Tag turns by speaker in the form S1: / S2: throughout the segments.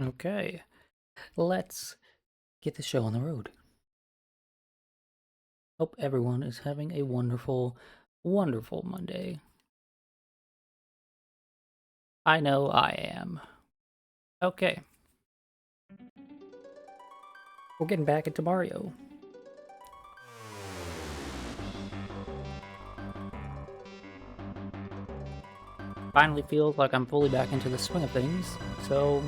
S1: Okay, let's get the show on the road. Hope everyone is having a wonderful, wonderful Monday. I know I am. Okay. We're getting back into Mario. Finally feels like I'm fully back into the swing of things, so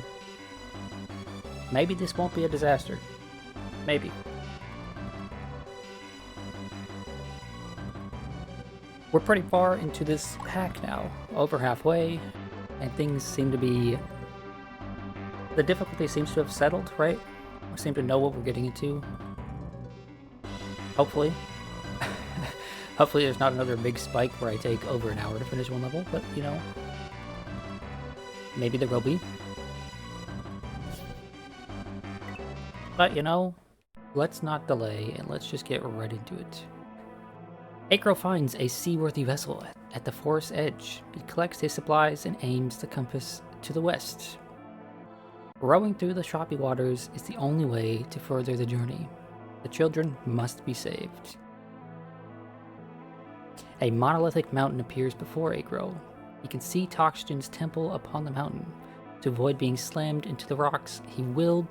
S1: maybe this won't be a disaster. Maybe. We're pretty far into this hack now, over halfway, and things seem to be... The difficulty seems to have settled, right? We seem to know what we're getting into. Hopefully. Hopefully there's not another big spike where I take over an hour to finish one level, but, you know, maybe there will be. But, you know, let's not delay, and let's just get right into it. Eikro finds a seaworthy vessel at the forest's edge. He collects his supplies and aims the compass to the west. Rowing through the choppy waters is the only way to further the journey. The children must be saved. A monolithic mountain appears before Eikro. He can see Toxgen's temple upon the mountain. To avoid being slammed into the rocks, he will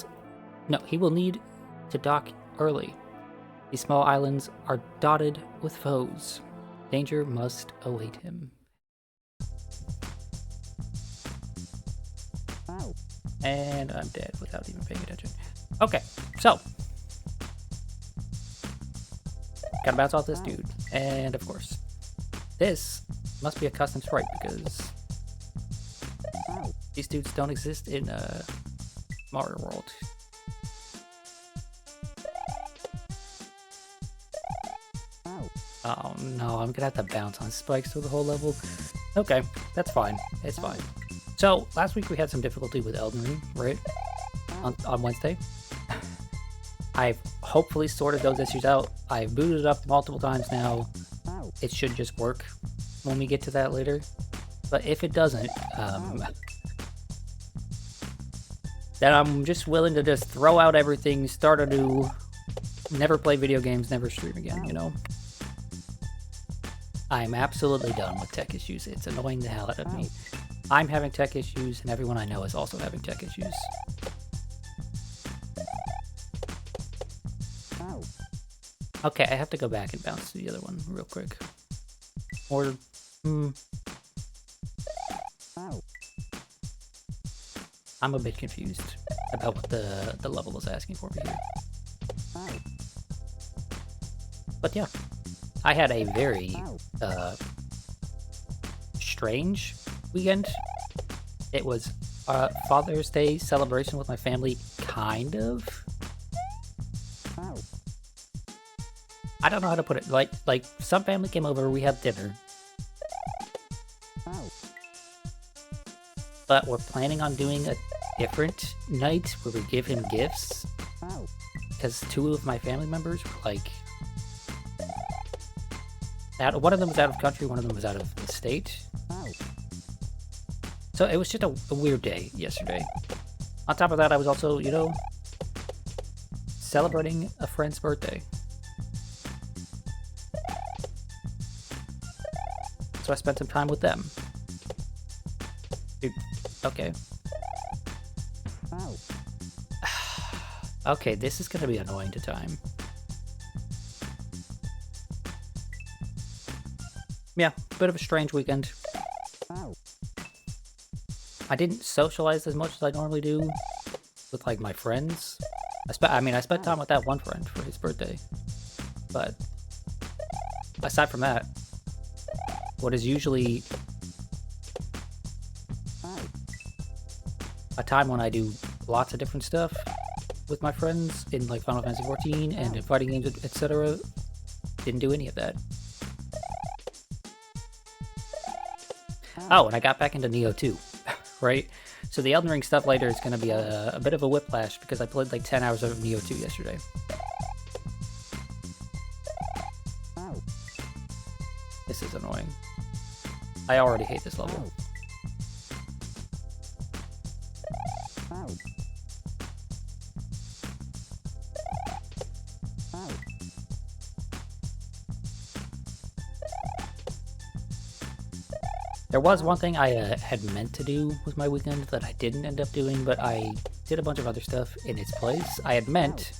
S1: need to dock early. These small islands are dotted with foes. Danger must await him. And I'm dead without even paying attention. Okay, so. Gotta bounce off this dude. And of course, this must be a custom sprite because these dudes don't exist in Mario World. Oh no, I'm gonna have to bounce on spikes through the whole level. Okay, that's fine. It's fine. So, last week we had some difficulty with Elden Ring, right? On Wednesday. I've hopefully sorted those issues out. I've booted it up multiple times now. It should just work when we get to that later. But if it doesn't, then I'm just willing to just throw out everything, start anew, never play video games, never stream again, you know? I'm absolutely done with tech issues. It's annoying the hell out of me. I'm having tech issues, and everyone I know is also having tech issues. Okay, I have to go back and bounce to the other one real quick. Or, I'm a bit confused about what the level is asking for me here. But yeah, I had a very strange weekend. It was a Father's Day celebration with my family, kind of. I don't know how to put it. Like some family came over, we had dinner. But we're planning on doing a different night where we give him gifts. Because two of my family members were like... One of them was out of country, one of them was out of the state. So it was just a weird day yesterday. On top of that, I was also, you know, celebrating a friend's birthday. So I spent some time with them. Dude, okay. Okay, this is gonna be annoying to time. Yeah, bit of a strange weekend. I didn't socialize as much as I normally do with, like, my friends. I spent time with that one friend for his birthday. But aside from that, what is usually a time when I do lots of different stuff with my friends in, like, Final Fantasy XIV and in fighting games, etc., didn't do any of that. Oh, and I got back into Neo 2, right? So the Elden Ring stuff later is going to be a bit of a whiplash because I played like 10 hours of Neo 2 yesterday. This is annoying. I already hate this level. There was one thing I had meant to do with my weekend that I didn't end up doing, but I did a bunch of other stuff in its place. I had meant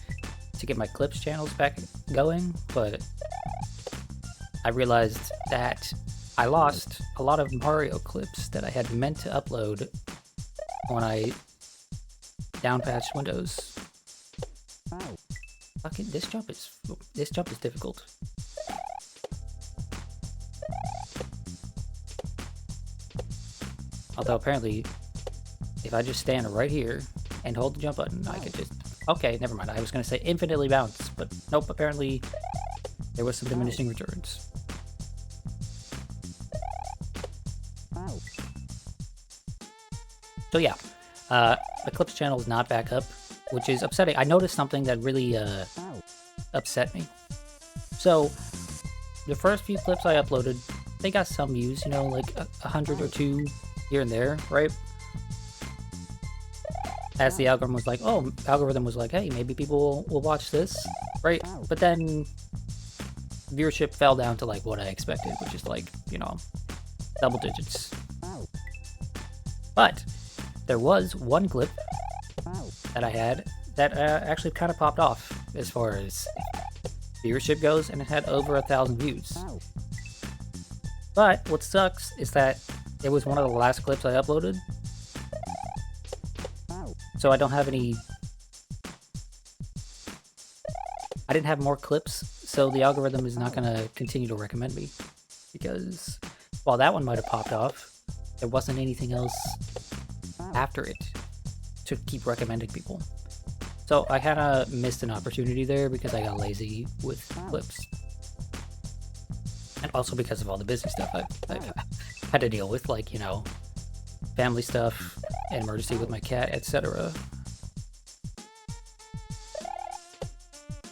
S1: to get my clips channels back going, but I realized that I lost a lot of Mario clips that I had meant to upload when I downpatched Windows. Fucking this jump is difficult. Although apparently, if I just stand right here and hold the jump button, I could just... Okay, never mind. I was going to say infinitely bounce, but nope, apparently there was some diminishing returns. So yeah, the clips channel is not back up, which is upsetting. I noticed something that really upset me. So, the first few clips I uploaded, they got some views, you know, like 100 or 2 here and there, right? As the algorithm was like, hey, maybe people will watch this, right? But then viewership fell down to like what I expected, which is like, you know, double digits. But there was one clip that I had that actually kind of popped off as far as viewership goes, and it had over 1,000 views. But what sucks is that it was one of the last clips I uploaded, so I don't have any... I didn't have more clips, so the algorithm is not going to continue to recommend me, because while that one might have popped off, there wasn't anything else after it to keep recommending people. So I kind of missed an opportunity there because I got lazy with clips. And also because of all the busy stuff I've had to deal with, like, you know, family stuff, an emergency with my cat, etc.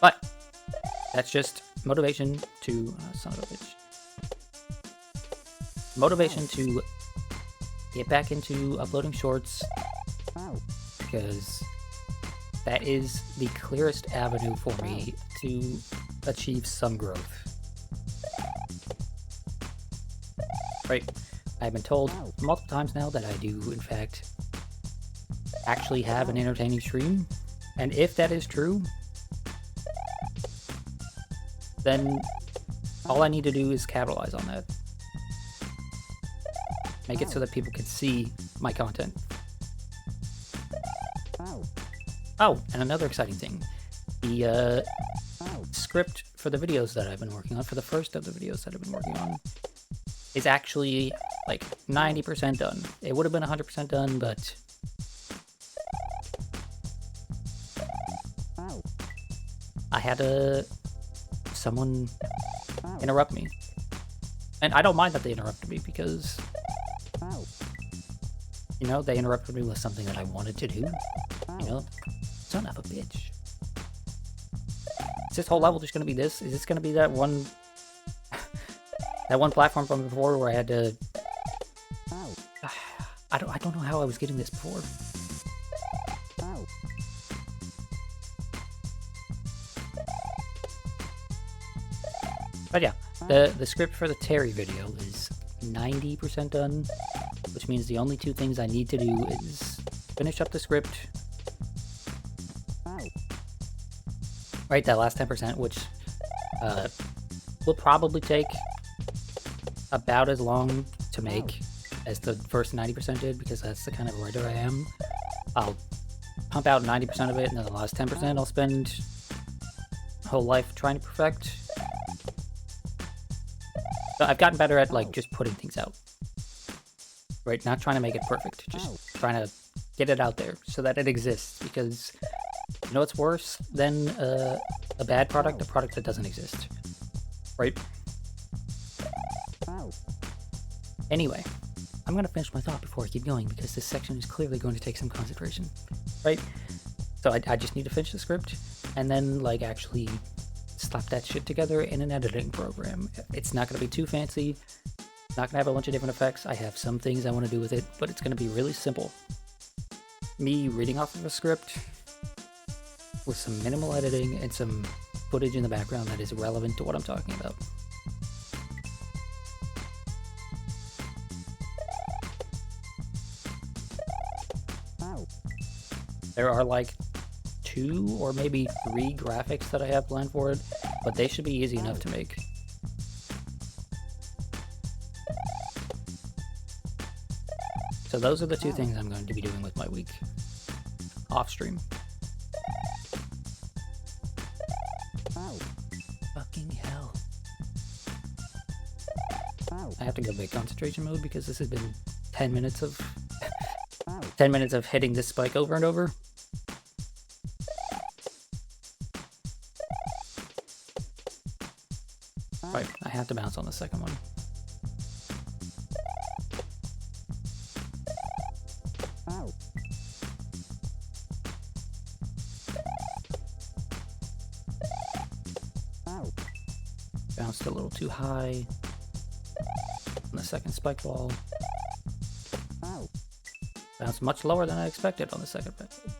S1: But that's just motivation to... son of a bitch. Motivation to get back into uploading shorts, because that is the clearest avenue for me to achieve some growth. Right, I've been told multiple times now that I do, in fact, actually have an entertaining stream, and if that is true, then all I need to do is capitalize on that. Make it so that people can see my content. Oh, and another exciting thing. The script for the videos that I've been working on, for the first of the videos that I've been working on, is actually like 90% done. It would have been 100% done, but I had someone interrupt me. And I don't mind that they interrupted me, because, you know, they interrupted me with something that I wanted to do. You know, son of a bitch. Is this whole level just gonna be this? Is this gonna be that one that one platform from before where I had to... I don't know how I was getting this before. But yeah, the script for the Terry video is 90% done, which means the only 2 things I need to do is finish up the script. Right, that last 10%, which will probably take about as long to make as the first 90% did, because that's the kind of writer I am. I'll pump out 90% of it, and then the last 10% I'll spend my whole life trying to perfect. So I've gotten better at, like, just putting things out. Right, not trying to make it perfect, just trying to get it out there so that it exists, because you know what's worse than a bad product? A product that doesn't exist. Right? Anyway, I'm going to finish my thought before I keep going, because this section is clearly going to take some concentration. Right? So I just need to finish the script, and then, like, actually slap that shit together in an editing program. It's not going to be too fancy. It's not going to have a bunch of different effects. I have some things I want to do with it, but it's going to be really simple. Me reading off of a script with some minimal editing and some footage in the background that is relevant to what I'm talking about. There are like 2 or maybe 3 graphics that I have planned for it, but they should be easy enough to make. So those are the 2 things I'm going to be doing with my week off stream. Fucking hell. I have to go back concentration mode because this has been 10 minutes of 10 minutes of hitting this spike over and over. Right, I have to bounce on the second one. Bounced a little too high on the second spike ball. Bounced much lower than I expected on the second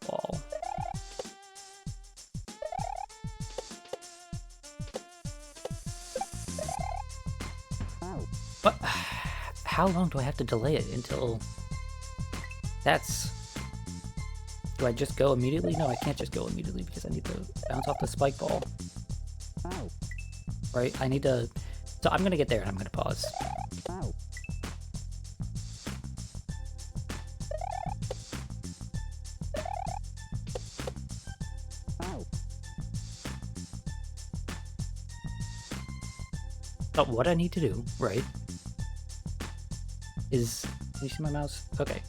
S1: ball. But how long do I have to delay it until that's... Do I just go immediately? No, I can't just go immediately because I need to bounce off the spike ball. Right? I need to... So I'm gonna get there and I'm gonna pause. But what I need to do, right, is... Can you see my mouse? Okay.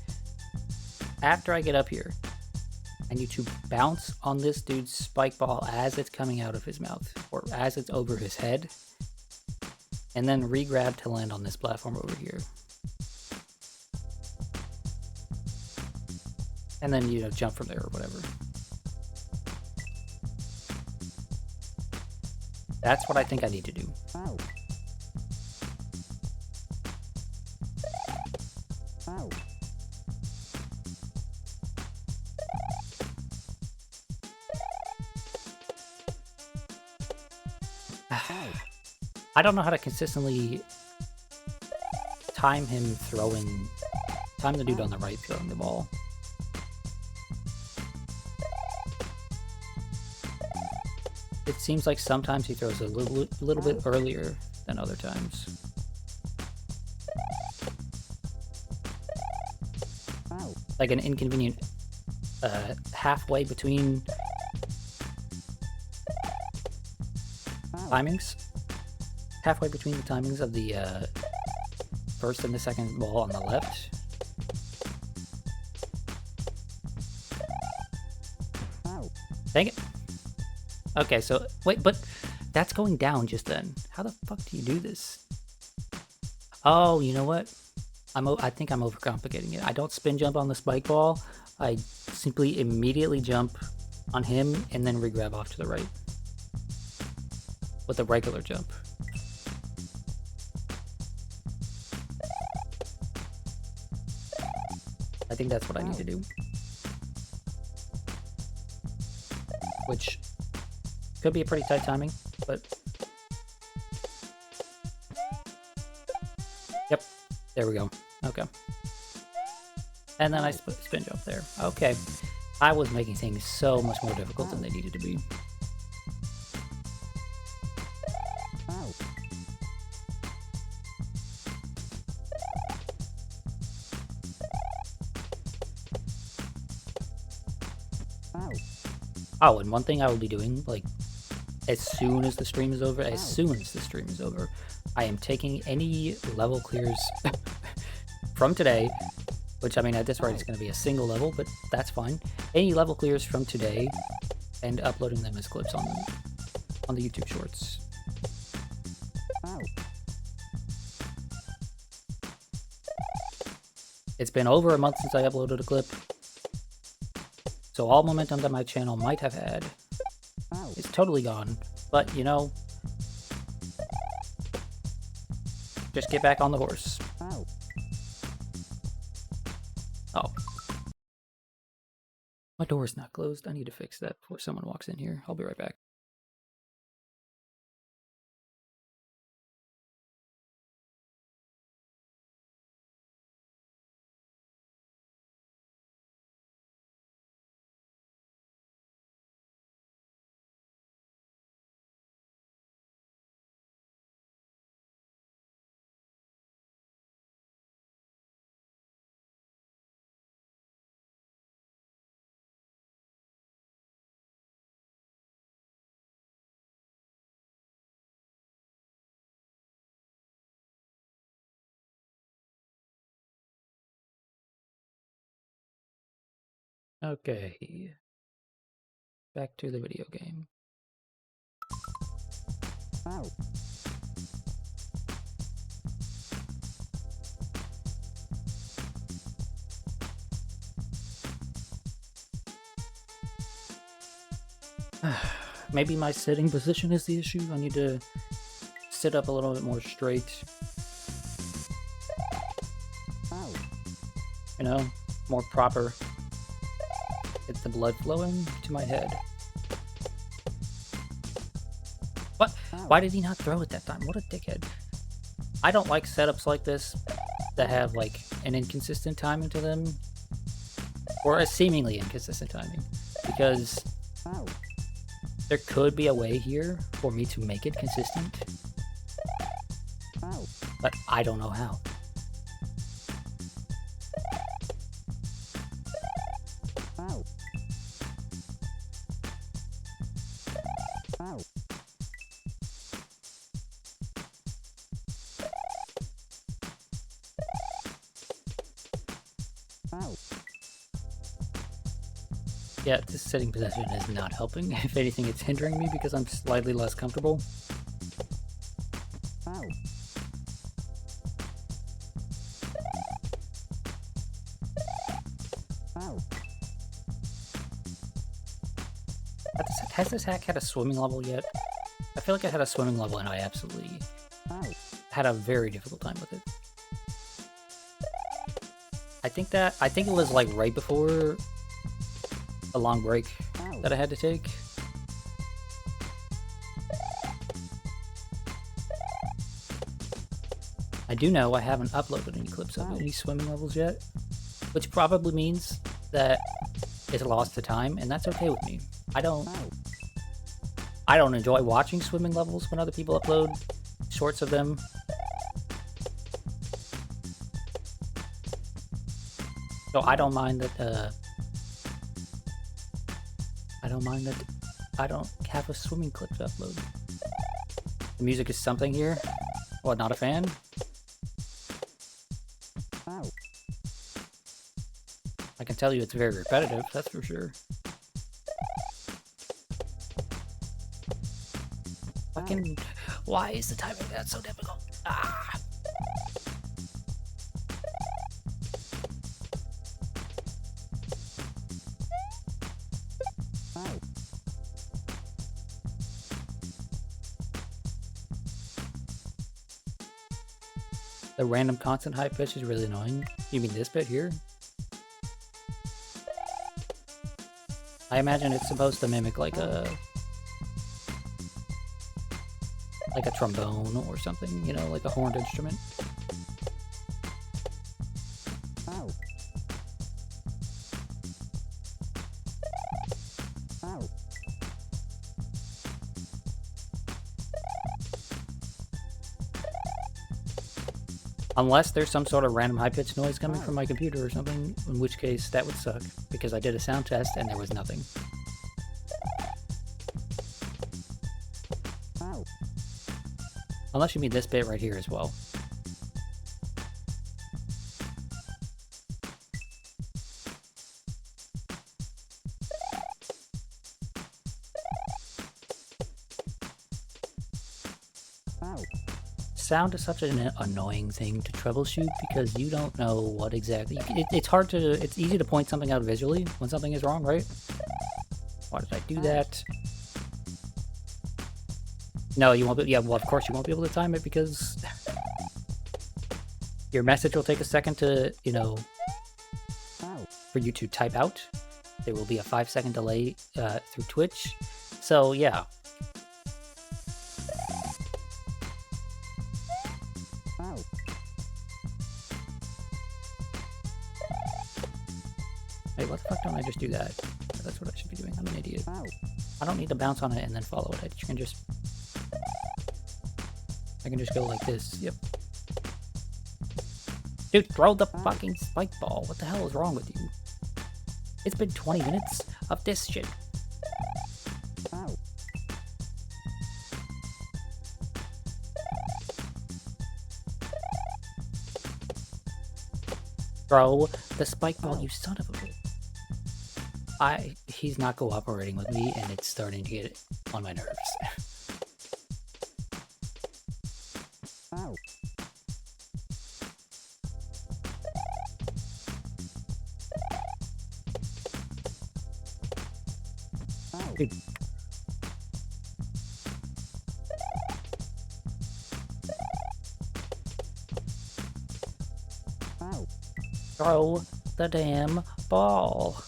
S1: After I get up here, I need to bounce on this dude's spike ball as it's coming out of his mouth, or as it's over his head, and then re-grab to land on this platform over here. And then, you know, jump from there or whatever. That's what I think I need to do. I don't know how to consistently time him throwing... Time the dude on the right throwing the ball. It seems like sometimes he throws a little bit earlier than other times. Like an inconvenient halfway between timings. Halfway between the timings of the first and the second ball on the left. Dang it. Okay, so, wait, but that's going down just then. How the fuck do you do this? Oh, you know what? I think I'm overcomplicating it. I don't spin jump on the spike ball. I simply immediately jump on him and then re-grab off to the right. With a regular jump. I think that's what I need to do. Which could be a pretty tight timing, but... Yep, there we go. Okay. And then I spin jump there. Okay. I was making things so much more difficult than they needed to be. Oh, and one thing I will be doing, like, as soon as the stream is over, I am taking any level clears from today, which, I mean, at this rate, it's going to be a single level, but that's fine. Any level clears from today, and uploading them as clips on the YouTube Shorts. It's been over a month since I uploaded a clip. So all momentum that my channel might have had is totally gone. But, you know, just get back on the horse. Oh. My door's not closed. I need to fix that before someone walks in here. I'll be right back. Okay. Back to the video game. Maybe my sitting position is the issue. I need to sit up a little bit more straight. You know, more proper. Get the blood flowing to my head. What? Why did he not throw it that time? What a dickhead. I don't like setups like this that have like an inconsistent timing to them. Or a seemingly inconsistent timing. Because there could be a way here for me to make it consistent. But I don't know how. Yeah, this sitting position is not helping. If anything, it's hindering me because I'm slightly less comfortable. Has this hack had a swimming level yet? I feel like it had a swimming level and I absolutely had a very difficult time with it. I think it was like right before a long break that I had to take. I do know I haven't uploaded any clips of any swimming levels yet, which probably means that it's lost to time, and that's okay with me. I don't enjoy watching swimming levels when other people upload shorts of them. So I don't mind that I don't have a swimming clip to upload. The music is something here. What, not a fan? I can tell you it's very repetitive, that's for sure. Why is the timing of that so difficult? Ah! The random constant high pitch is really annoying. You mean this bit here? I imagine it's supposed to mimic like a trombone or something, you know, like a horned instrument. Unless there's some sort of random high-pitched noise coming from my computer or something, in which case that would suck, because I did a sound test and there was nothing. Unless you mean this bit right here as well. Sound is such an annoying thing to troubleshoot because you don't know what exactly... It's easy to point something out visually when something is wrong, right? Why did I do that? No, you won't be... Yeah, well, of course you won't be able to time it because... your message will take a second to, you know... for you to type out. There will be a 5-second delay through Twitch. So, yeah. Hey, what the fuck don't I just do that? That's what I should be doing. I'm an idiot. I don't need to bounce on it and then follow it. I can just go like this. Yep. Dude, throw the fucking spike ball. What the hell is wrong with you? It's been 20 minutes of this shit. Throw the spike ball, you son of a bitch. He's not cooperating with me, and it's starting to get on my nerves. Dude. Throw the damn ball.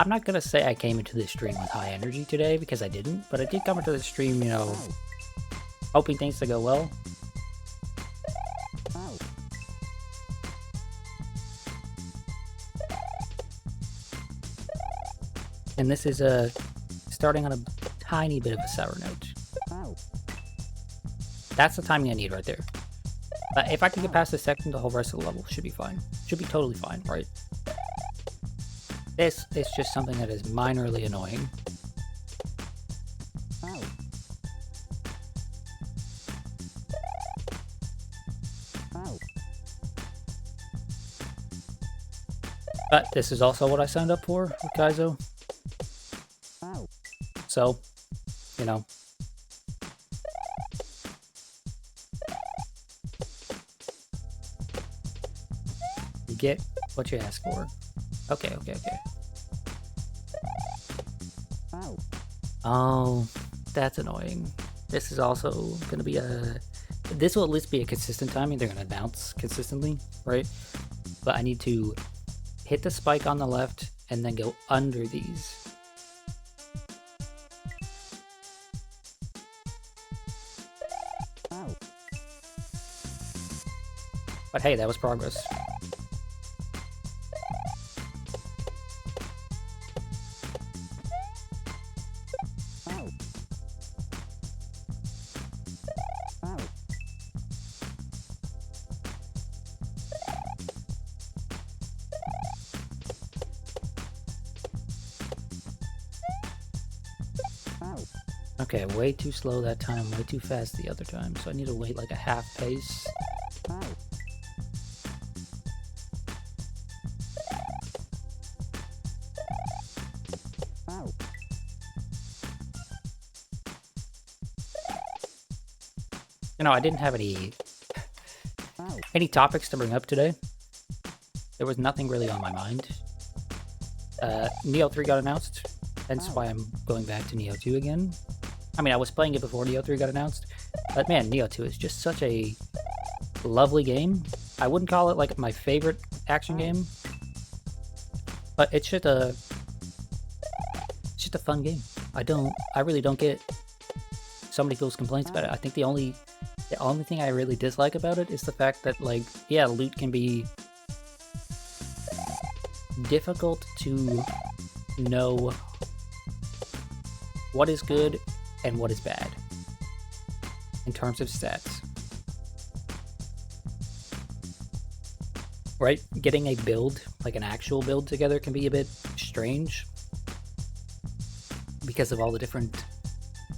S1: I'm not gonna say I came into this stream with high energy today, because I didn't, but I did come into the stream, you know, hoping things to go well. And this is starting on a tiny bit of a sour note. That's the timing I need right there. If I can get past the second, the whole rest of the level should be fine. Should be totally fine, right? This is just something that is minorly annoying. But this is also what I signed up for with Kaizo. So, you know. You get what you ask for. Okay. Oh, that's annoying. This is also going to be this will at least be a consistent timing. They're going to bounce consistently, right? But I need to hit the spike on the left and then go under these. But hey, that was progress. Okay, way too slow that time, way too fast the other time, so I need to wait like a half pace. You know, I didn't have any topics to bring up today. There was nothing really on my mind. Neo 3 got announced, hence why I'm going back to Neo 2 again. I mean, I was playing it before Neo 3 got announced, but man, Neo 2 is just such a lovely game. I wouldn't call it like my favorite action game, but it's just a fun game. I really don't get so many people's complaints about it. I think the only thing I really dislike about it is the fact that, like, yeah, loot can be difficult to know what is good and what is bad in terms of stats. Right? Getting a build, like an actual build together, can be a bit strange because of all the different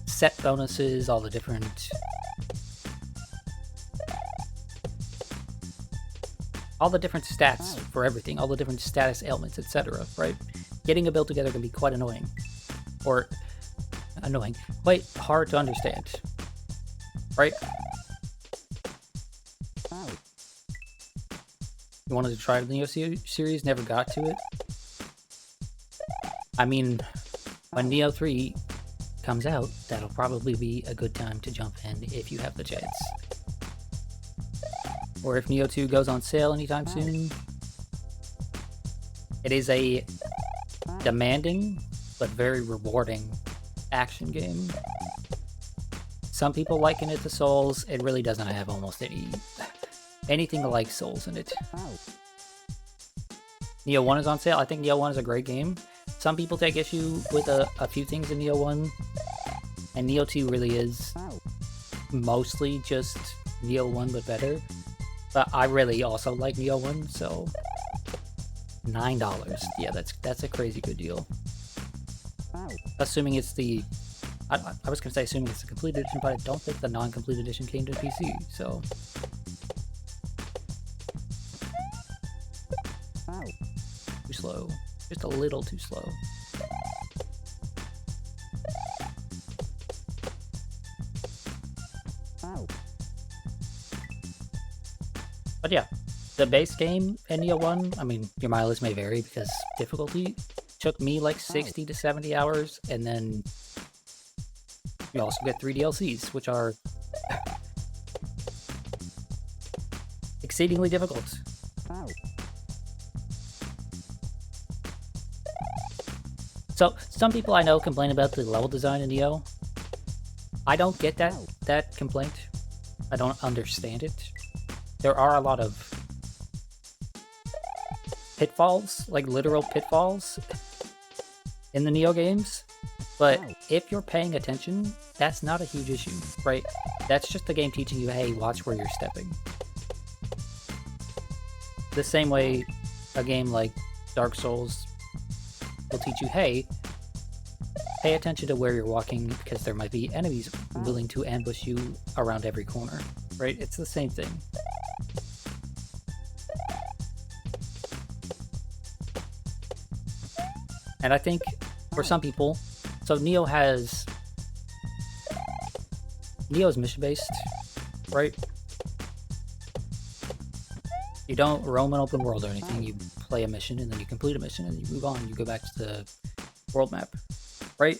S1: set bonuses, all the different stats for everything, all the different status ailments, etc., right? Getting a build together can be quite annoying. Or quite hard to understand, right? You wanted to try the Neo series, never got to it. I mean, when Neo 3 comes out, that'll probably be a good time to jump in if you have the chance. Or if Neo 2 goes on sale anytime soon. It is a demanding but very rewarding action game. Some people liken it to Souls. It really doesn't have almost anything like Souls in it. Neo 1 is on sale. I think Neo 1 is a great game. Some people take issue with a few things in Neo 1, and Neo 2 really is mostly just Neo 1 but better. But I really also like Neo 1, so $9. Yeah, that's a crazy good deal. Assuming it's the... I was going to say assuming it's the complete edition, but I don't think the non-complete edition came to PC, so... slow. Just a little too slow. But yeah, the base game in Neo 1, I mean, your mileage may vary because difficulty took me like 60 to 70 hours, and then you also get 3 DLCs, which are exceedingly difficult. So, some people I know complain about the level design in Neo. I don't get that complaint. I don't understand it. There are a lot of pitfalls, like literal pitfalls, in the Neo games. But if you're paying attention, that's not a huge issue, right? That's just the game teaching you, hey, watch where you're stepping. The same way a game like Dark Souls will teach you, hey, pay attention to where you're walking because there might be enemies willing to ambush you around every corner, right? It's the same thing. And I think for some people, so Neo's mission-based, right? You don't roam an open world or anything. You play a mission and then you complete a mission and you move on. You go back to the world map, right?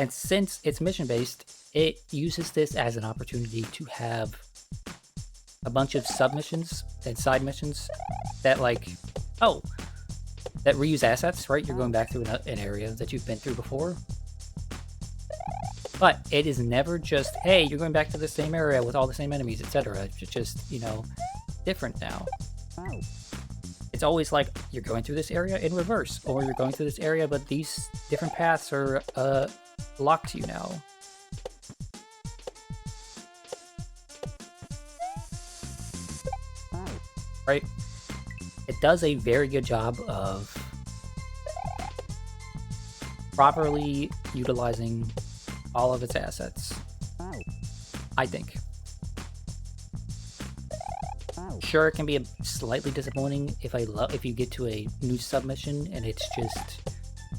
S1: And since it's mission-based, it uses this as an opportunity to have a bunch of sub-missions and side missions that that reuse assets, right? You're going back through an area that you've been through before. But it is never just, hey, you're going back to the same area with all the same enemies, etc. It's just, different now. It's always like, you're going through this area in reverse, or you're going through this area, but these different paths are locked to you now. Right? It does a very good job of properly utilizing all of its assets, I think. Sure, it can be slightly disappointing if you get to a new submission and it's just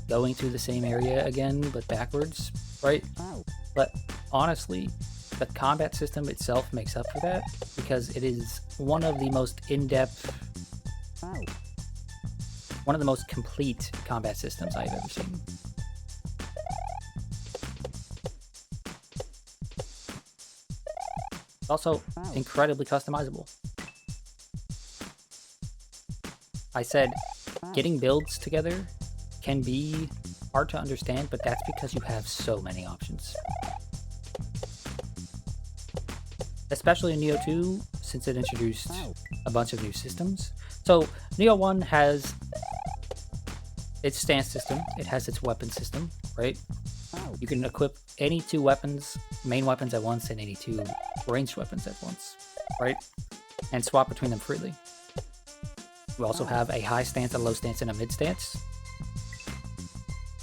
S1: going through the same area again, but backwards, right? But honestly, the combat system itself makes up for that, because it is one of the most in-depth, one of the most complete combat systems I've ever seen. It's also incredibly customizable. I said, getting builds together can be hard to understand, but that's because you have so many options. Especially in Neo 2, since it introduced a bunch of new systems. So, Neo 1 has its stance system, it has its weapon system, right? You can equip any 2 weapons, main weapons at once, and any 2 ranged weapons at once, right? And swap between them freely. You also have a high stance, a low stance, and a mid stance,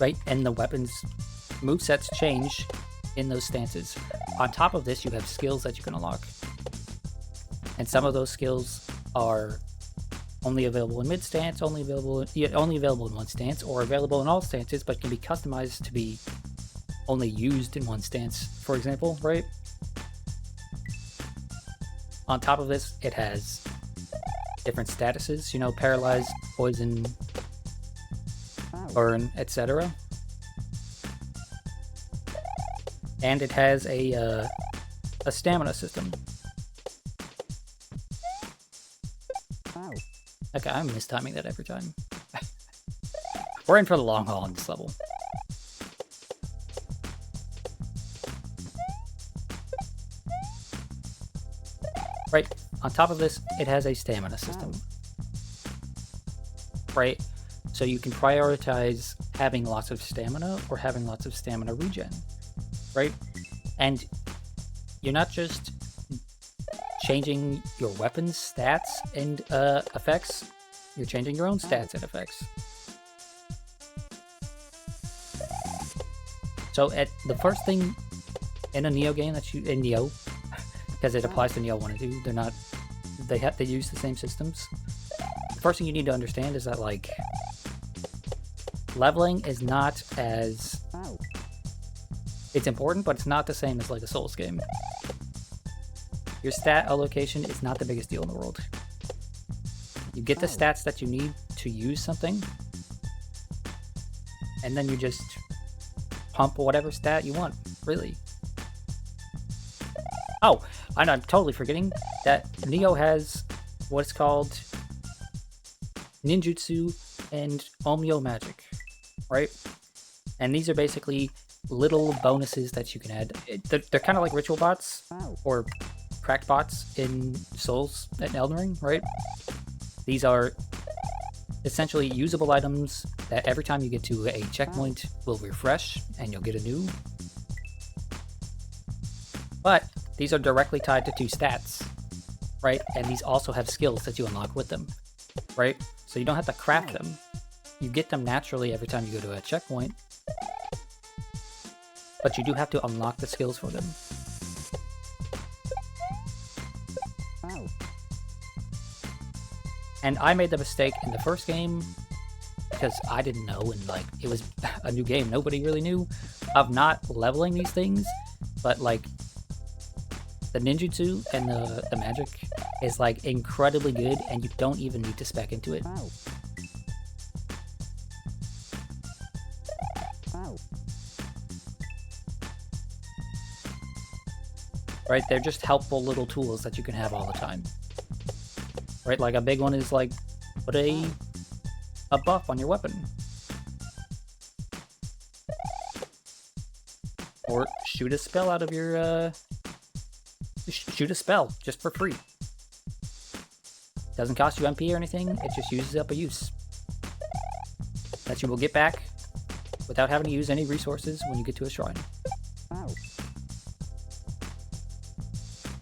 S1: right? And the weapons movesets change in those stances. On top of this, you have skills that you can unlock. And some of those skills are only available in mid stance, only available in one stance, or available in all stances, but can be customized to be only used in one stance, for example, right? On top of this, it has different statuses, paralyzed, poison, burn, etc. And it has a stamina system. Okay, I'm mistiming that every time. We're in for the long haul on this level. Right, on top of this, it has a stamina system. Right, so you can prioritize having lots of stamina or having lots of stamina regen. Right, and you're not just changing your weapon's stats and effects, you're changing your own stats and effects. So at the first thing in a Neo game in Neo, because it applies to Neo 1 and 2, they use the same systems. The first thing you need to understand is that, leveling is not as... It's important, but it's not the same as like a Souls game. Your stat allocation is not the biggest deal in the world. You get the stats that you need to use something, and then you just pump whatever stat you want, really. Oh, and I'm totally forgetting that Neo has what's called ninjutsu and omyo magic, right? And these are basically little bonuses that you can add. They're kind of like ritual bots or cracked bots in Souls and Elden Ring, right? These are essentially usable items that every time you get to a checkpoint will refresh and you'll get a new. But these are directly tied to 2 stats, right? And these also have skills that you unlock with them, right? So you don't have to craft them. You get them naturally every time you go to a checkpoint, but you do have to unlock the skills for them. And I made the mistake in the first game, because I didn't know, and like it was a new game, nobody really knew, of not leveling these things, but like the ninjutsu and the magic is like incredibly good, and you don't even need to spec into it. Right, they're just helpful little tools that you can have all the time. Right, like a big one is like put a buff on your weapon. Or shoot a spell out of your shoot a spell just for free. Doesn't cost you MP or anything, it just uses up a use that you will get back without having to use any resources when you get to a shrine.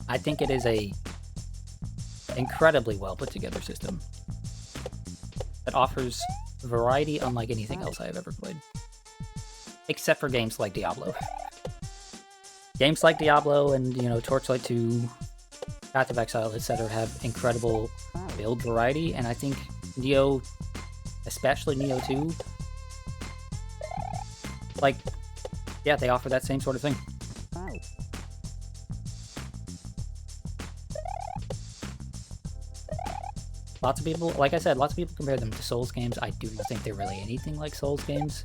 S1: I think it is a incredibly well put together system that offers variety unlike anything else I have ever played. Except for games like Diablo. Games like Diablo and, you know, Torchlight 2, Path of Exile, etc. have incredible build variety, and I think Neo, especially Neo 2, like, yeah, they offer that same sort of thing. Lots of people, like I said, lots of people compare them to Souls games. I do not think they're really anything like Souls games,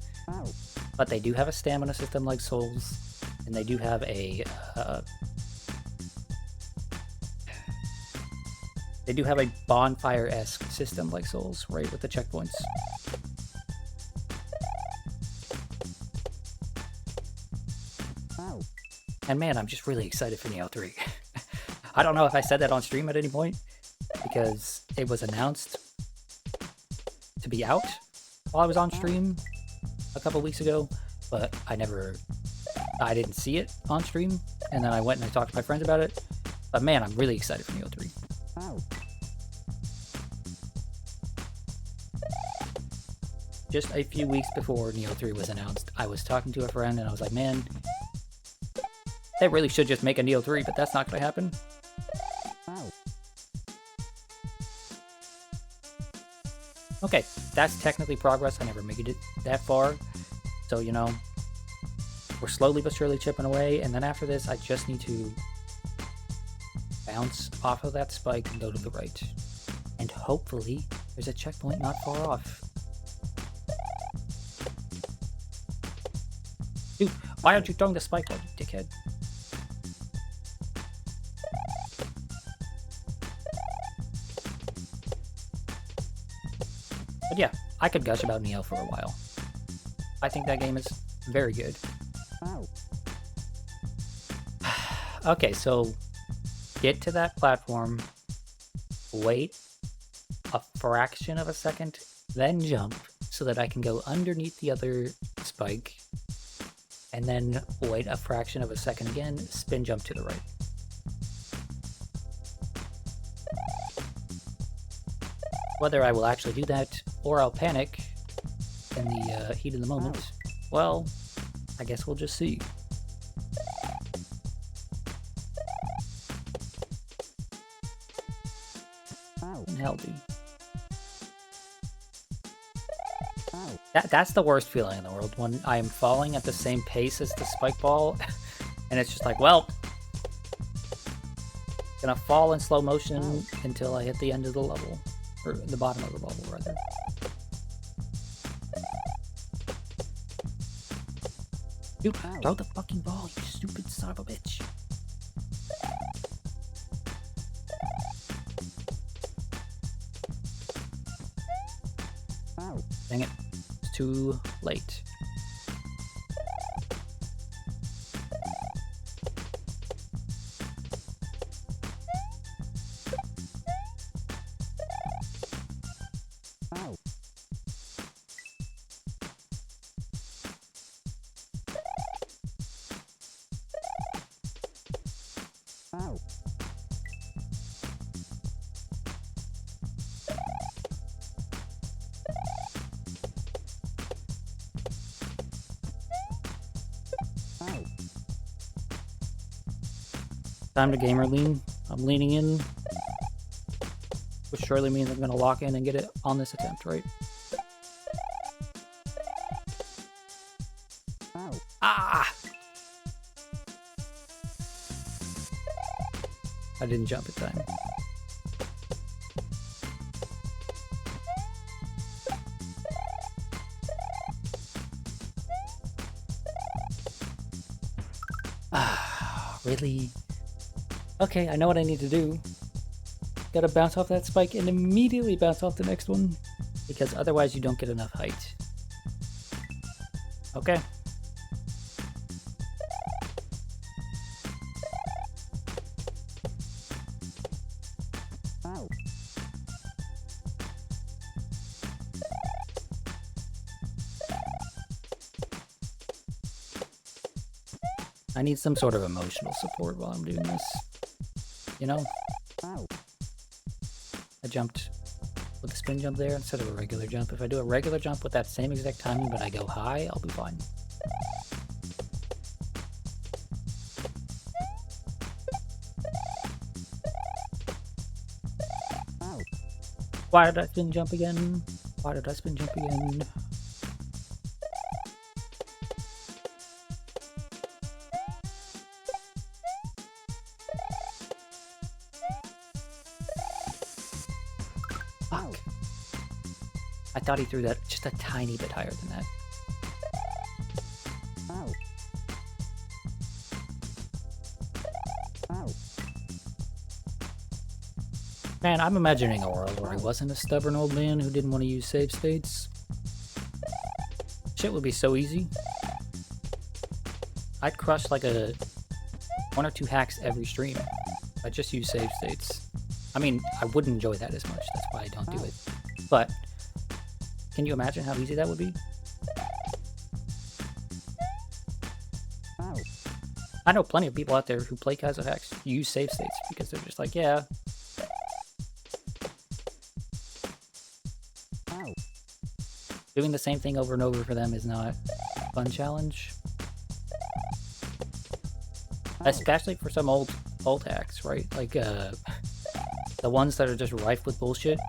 S1: but they do have a stamina system like Souls, and they do have a bonfire-esque system like Souls, right, with the checkpoints. And man, I'm just really excited for Neo 3. I don't know if I said that on stream at any point, because it was announced to be out while I was on stream a couple weeks ago, but I didn't see it on stream, and then I went and I talked to my friends about it. But man, I'm really excited for Neo 3. Just a few weeks before Neo 3 was announced, I was talking to a friend and I was like, man, they really should just make a Neo 3, but that's not going to happen. Okay, that's technically progress. I never made it that far. So, you know, we're slowly but surely chipping away, and then after this, I just need to bounce off of that spike and go to the right. And hopefully, there's a checkpoint not far off. Dude, why aren't you throwing the spike out, you dickhead? But yeah, I could gush about Neo for a while. I think that game is very good. Okay, so get to that platform, wait a fraction of a second, then jump so that I can go underneath the other spike, and then wait a fraction of a second again, spin jump to the right. Whether I will actually do that, or I'll panic in the heat of the moment, well, I guess we'll just see. In hell, dude. That's the worst feeling in the world, when I am falling at the same pace as the spike ball, and it's just like, well, gonna fall in slow motion until I hit the end of the level. Or the bottom of the level, rather. Dude, throw the fucking ball, you stupid son of a bitch. Dang it. It's too late. Time to gamer lean. I'm leaning in, which surely means I'm gonna lock in and get it on this attempt, right? Ah! I didn't jump in time. Really? Okay, I know what I need to do. Gotta bounce off that spike and immediately bounce off the next one, because otherwise you don't get enough height. Okay. I need some sort of emotional support while I'm doing this. You know? I jumped with a spin jump there instead of a regular jump. If I do a regular jump with that same exact timing but I go high, I'll be fine. Why did I spin jump again? Why did I spin jump again? Fuck. I thought he threw that just a tiny bit higher than that. Man, I'm imagining a world where I wasn't a stubborn old man who didn't want to use save states. Shit would be so easy. I'd crush like a 1 or 2 hacks every stream. I just use save states. I mean, I wouldn't enjoy that as much, that's why I don't do it. But, can you imagine how easy that would be? I know plenty of people out there who play Kaizo hacks use save states because they're just like, yeah. Doing the same thing over and over for them is not a fun challenge. Especially for some old hacks, right? Like, the ones that are just rife with bullshit.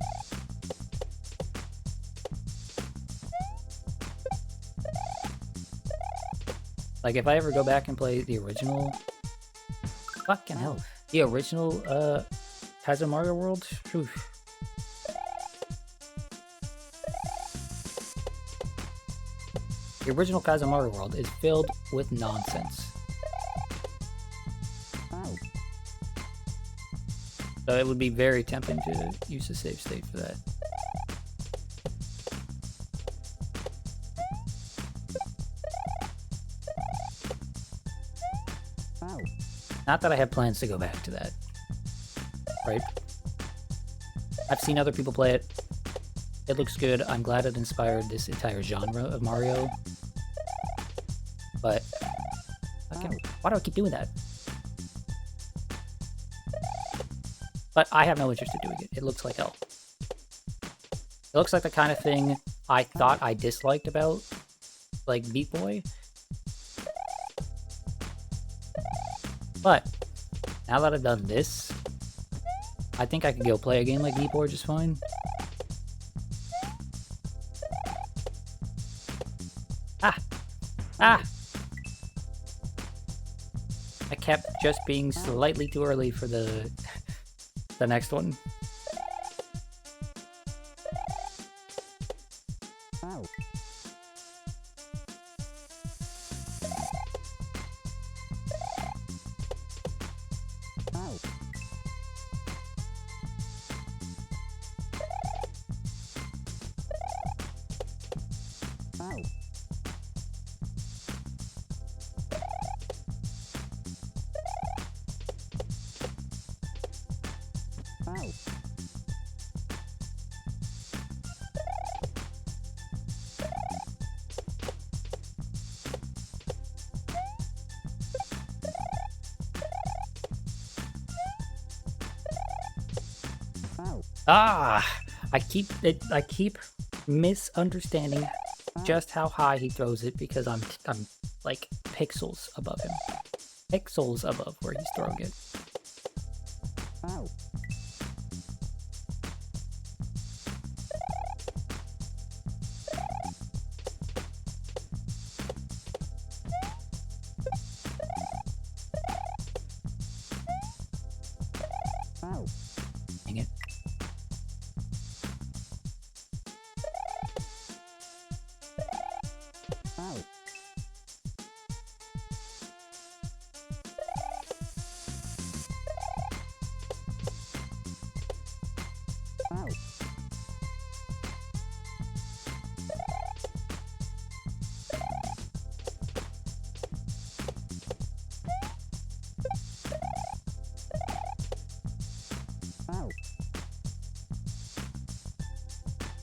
S1: Like, if I ever go back and play the original... Fucking hell. The original, Kaizo Mario World? Oof. The original Kaizo Mario World is filled with nonsense. So it would be very tempting to use a save state for that. Not that I have plans to go back to that. Right? I've seen other people play it. It looks good. I'm glad it inspired this entire genre of Mario. But, why do I keep doing that? But I have no interest in doing it. It looks like hell. It looks like the kind of thing I thought I disliked about, like, Beat Boy. But, now that I've done this, I think I could go play a game like Beat Boy just fine. Ah! I kept just being slightly too early for the next one. Ah! I keep misunderstanding just how high he throws it because I'm like pixels above him. Pixels above where he's throwing it. Dang it.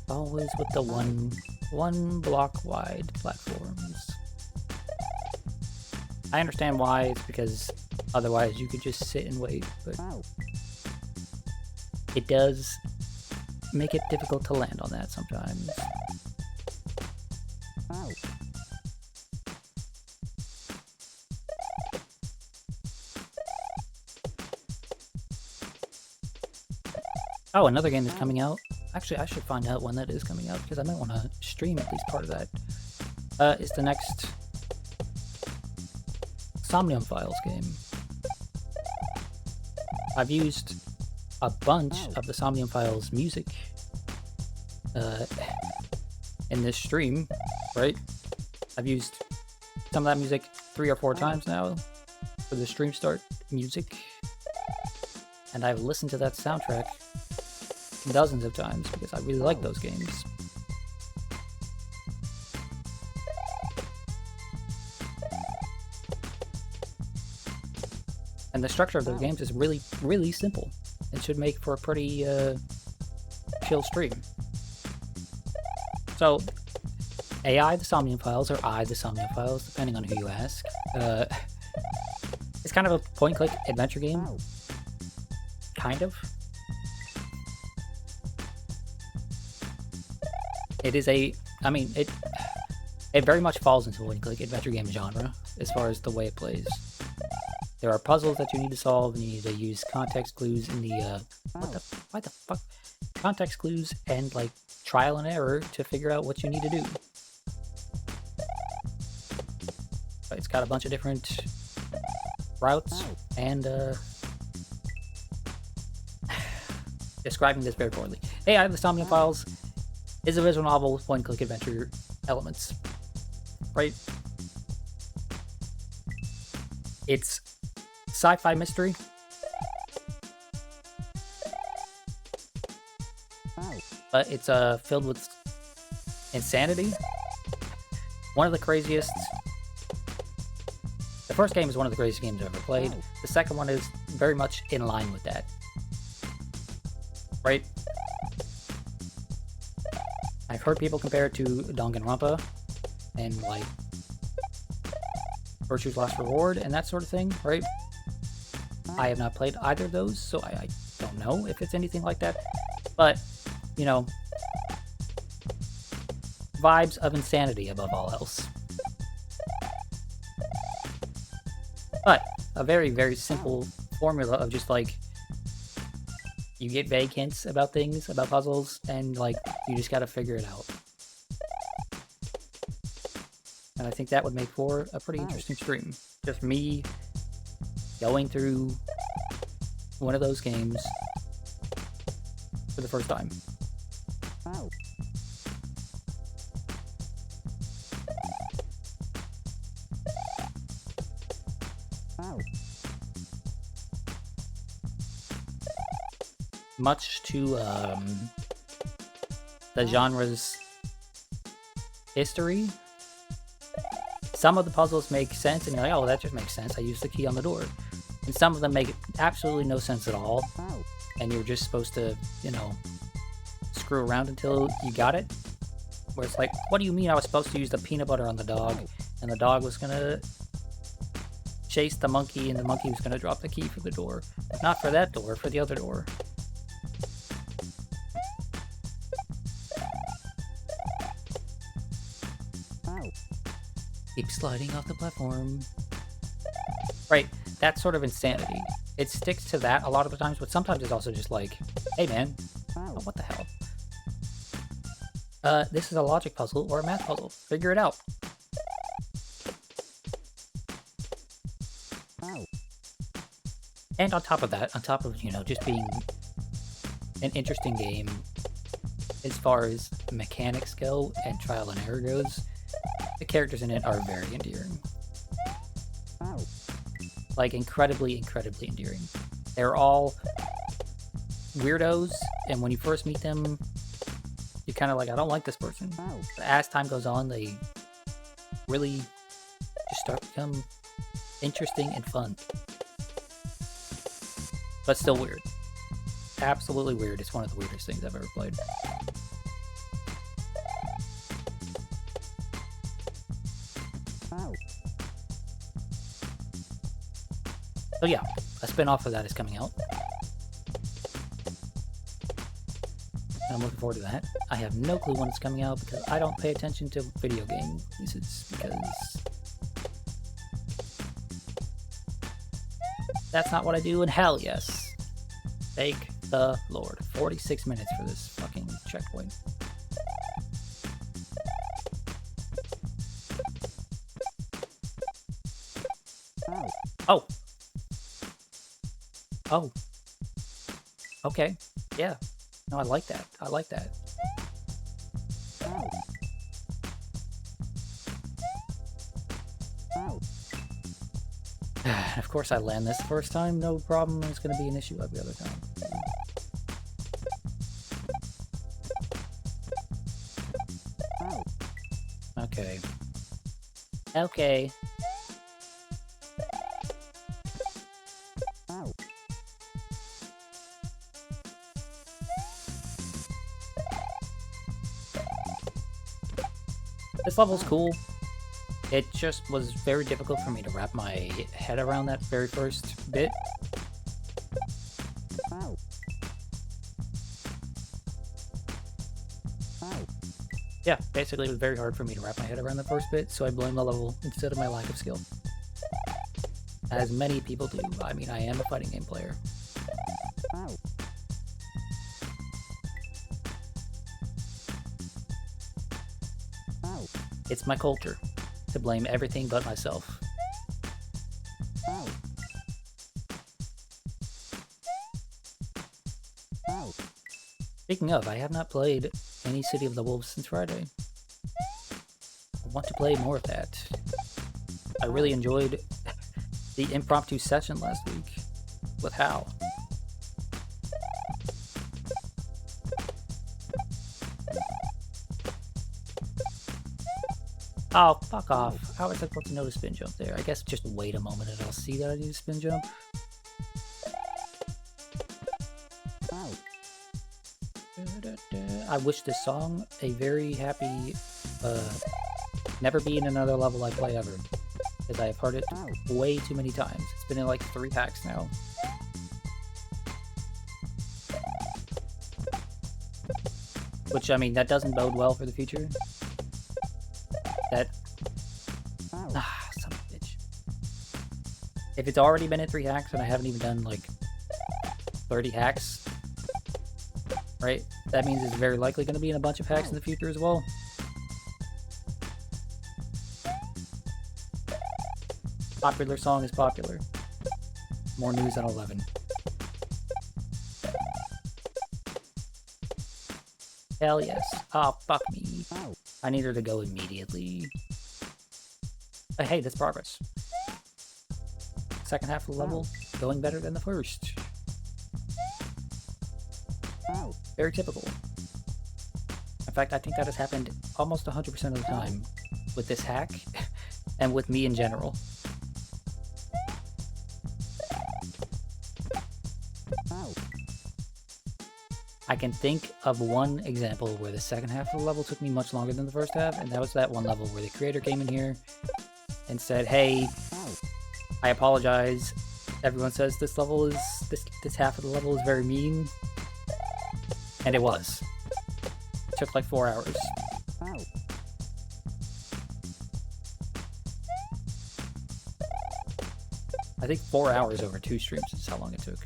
S1: Always with the one block wide platforms. I understand why, it's because otherwise you could just sit and wait, but it does make it difficult to land on that sometimes. Oh, another game is coming out. Actually, I should find out when that is coming out, because I might want to stream at least part of that. It's the next Somnium Files game. I've used a bunch of the Somnium Files music in this stream, right? I've used some of that music 3 or 4 times now for the stream start music, and I've listened to that soundtrack dozens of times because I really like those games. And the structure of those games is really, really simple. It should make for a pretty chill stream. So, AI the Somnium Files, or I the Somnium Files, depending on who you ask. It's kind of a point-and-click adventure game. Kind of. It is a, I mean, it very much falls into point-and-click adventure game genre as far as the way it plays. There are puzzles that you need to solve, and you need to use context clues in the, why the fuck? Context clues and, like, trial and error to figure out what you need to do. But it's got a bunch of different routes, and, describing this very poorly. Hey, I have the Somnium Files. Is a visual novel with point-and-click adventure elements, right? It's sci-fi mystery, but it's filled with insanity. One of the craziest. The first game is one of the craziest games I've ever played. The second one is very much in line with that, right? I've heard people compare it to Danganronpa and, like, Virtue's Last Reward and that sort of thing, right? I have not played either of those, so I don't know if it's anything like that. But, you know, vibes of insanity above all else. But a very, very simple formula of just, like, you get vague hints about things, about puzzles, and, like, you just gotta figure it out. And I think that would make for a pretty interesting stream. Just me going through one of those games for the first time. Much to the genre's history, some of the puzzles make sense, and you're like, oh, that just makes sense. I used the key on the door. And some of them make absolutely no sense at all, and you're just supposed to, you know, screw around until you got it. Where it's like, what do you mean I was supposed to use the peanut butter on the dog, and the dog was gonna chase the monkey, and the monkey was gonna drop the key for the door. Not for that door, for the other door. Keep sliding off the platform. Right, that's sort of insanity. It sticks to that a lot of the times, but sometimes it's also just like, hey man, oh, what the hell? This is a logic puzzle or a math puzzle. Figure it out. And on top of that, on top of, you know, just being an interesting game as far as mechanics go and trial and error goes, the characters in it are very endearing. Like, incredibly, incredibly endearing. They're all weirdos, and when you first meet them, you're kind of like, I don't like this person. But as time goes on, they really just start to become interesting and fun. But still weird. Absolutely weird. It's one of the weirdest things I've ever played. So yeah, a spin-off of that is coming out. And I'm looking forward to that. I have no clue when it's coming out because I don't pay attention to video game releases because that's not what I do, and hell yes. Thank the Lord. 46 minutes for this fucking checkpoint. Oh. Oh. Okay. Yeah. No, I like that. I like that. Of course I land this first time, no problem. It's going to be an issue every other time. Okay. Okay. This level's cool. It just was very difficult for me to wrap my head around that very first bit. Yeah, basically it was very hard for me to wrap my head around the first bit, so I blame the level instead of my lack of skill. As many people do. I mean, I am a fighting game player. It's my culture to blame everything but myself. Speaking of, I have not played any City of the Wolves since Friday. I want to play more of that. I really enjoyed the impromptu session last week with Hal. Oh, fuck off. How was I supposed to know to spin jump there? I guess just wait a moment and I'll see that I need to spin jump. I wish this song a very happy, never be in another level I play ever. Because I have heard it way too many times. It's been in like 3 packs now. Which, I mean, that doesn't bode well for the future. That... Ah, son of a bitch. If it's already been in 3 hacks and I haven't even done, like, 30 hacks, right? That means it's very likely going to be in a bunch of hacks in the future as well. Popular song is popular. More news at 11. Hell yes. Oh, fuck me. I need her to go immediately. But hey, that's progress. Second half of the level, going better than the first. Very typical. In fact, I think that has happened almost 100% of the time with this hack and with me in general. I can think of one example where the second half of the level took me much longer than the first half, and that was that one level where the creator came in here and said, hey, I apologize. Everyone says this level is, this half of the level is very mean. And it was. It took like 4 hours. I think 4 hours over 2 streams is how long it took.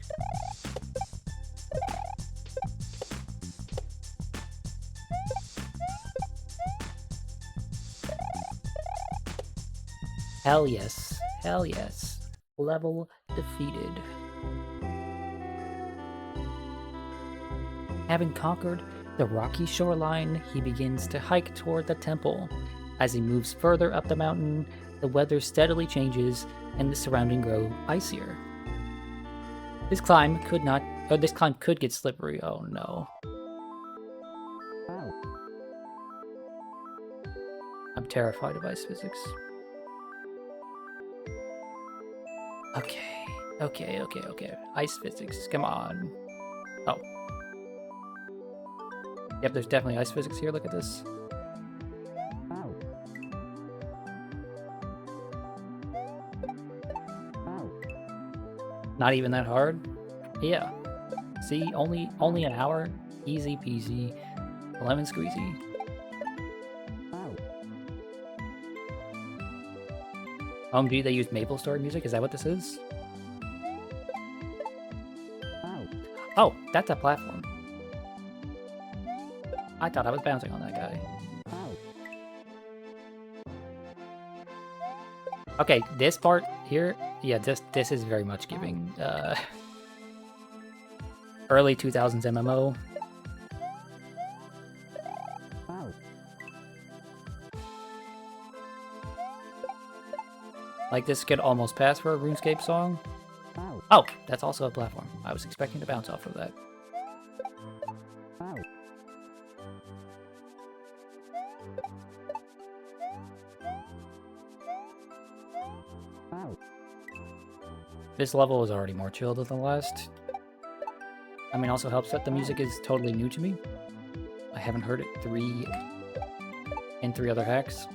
S1: Hell yes. Hell yes. Level defeated. Having conquered the rocky shoreline, he begins to hike toward the temple. As he moves further up the mountain, the weather steadily changes and the surrounding grow icier. This climb could get slippery. Oh no. I'm terrified of ice physics. Okay. Ice physics, come on. Oh. Yep, there's definitely ice physics here, look at this. Not even that hard? Yeah. See, only an hour. Easy peasy. Lemon squeezy. OMG, they used Maple Story music? Is that what this is? Oh, that's a platform. I thought I was bouncing on that guy. Okay, this part here, yeah, this is very much giving early 2000s MMO. Like, this could almost pass for a RuneScape song. Oh, that's also a platform. I was expecting to bounce off of that. This level is already more chill than the last. I mean, also helps that the music is totally new to me. I haven't heard it in 3 other hacks.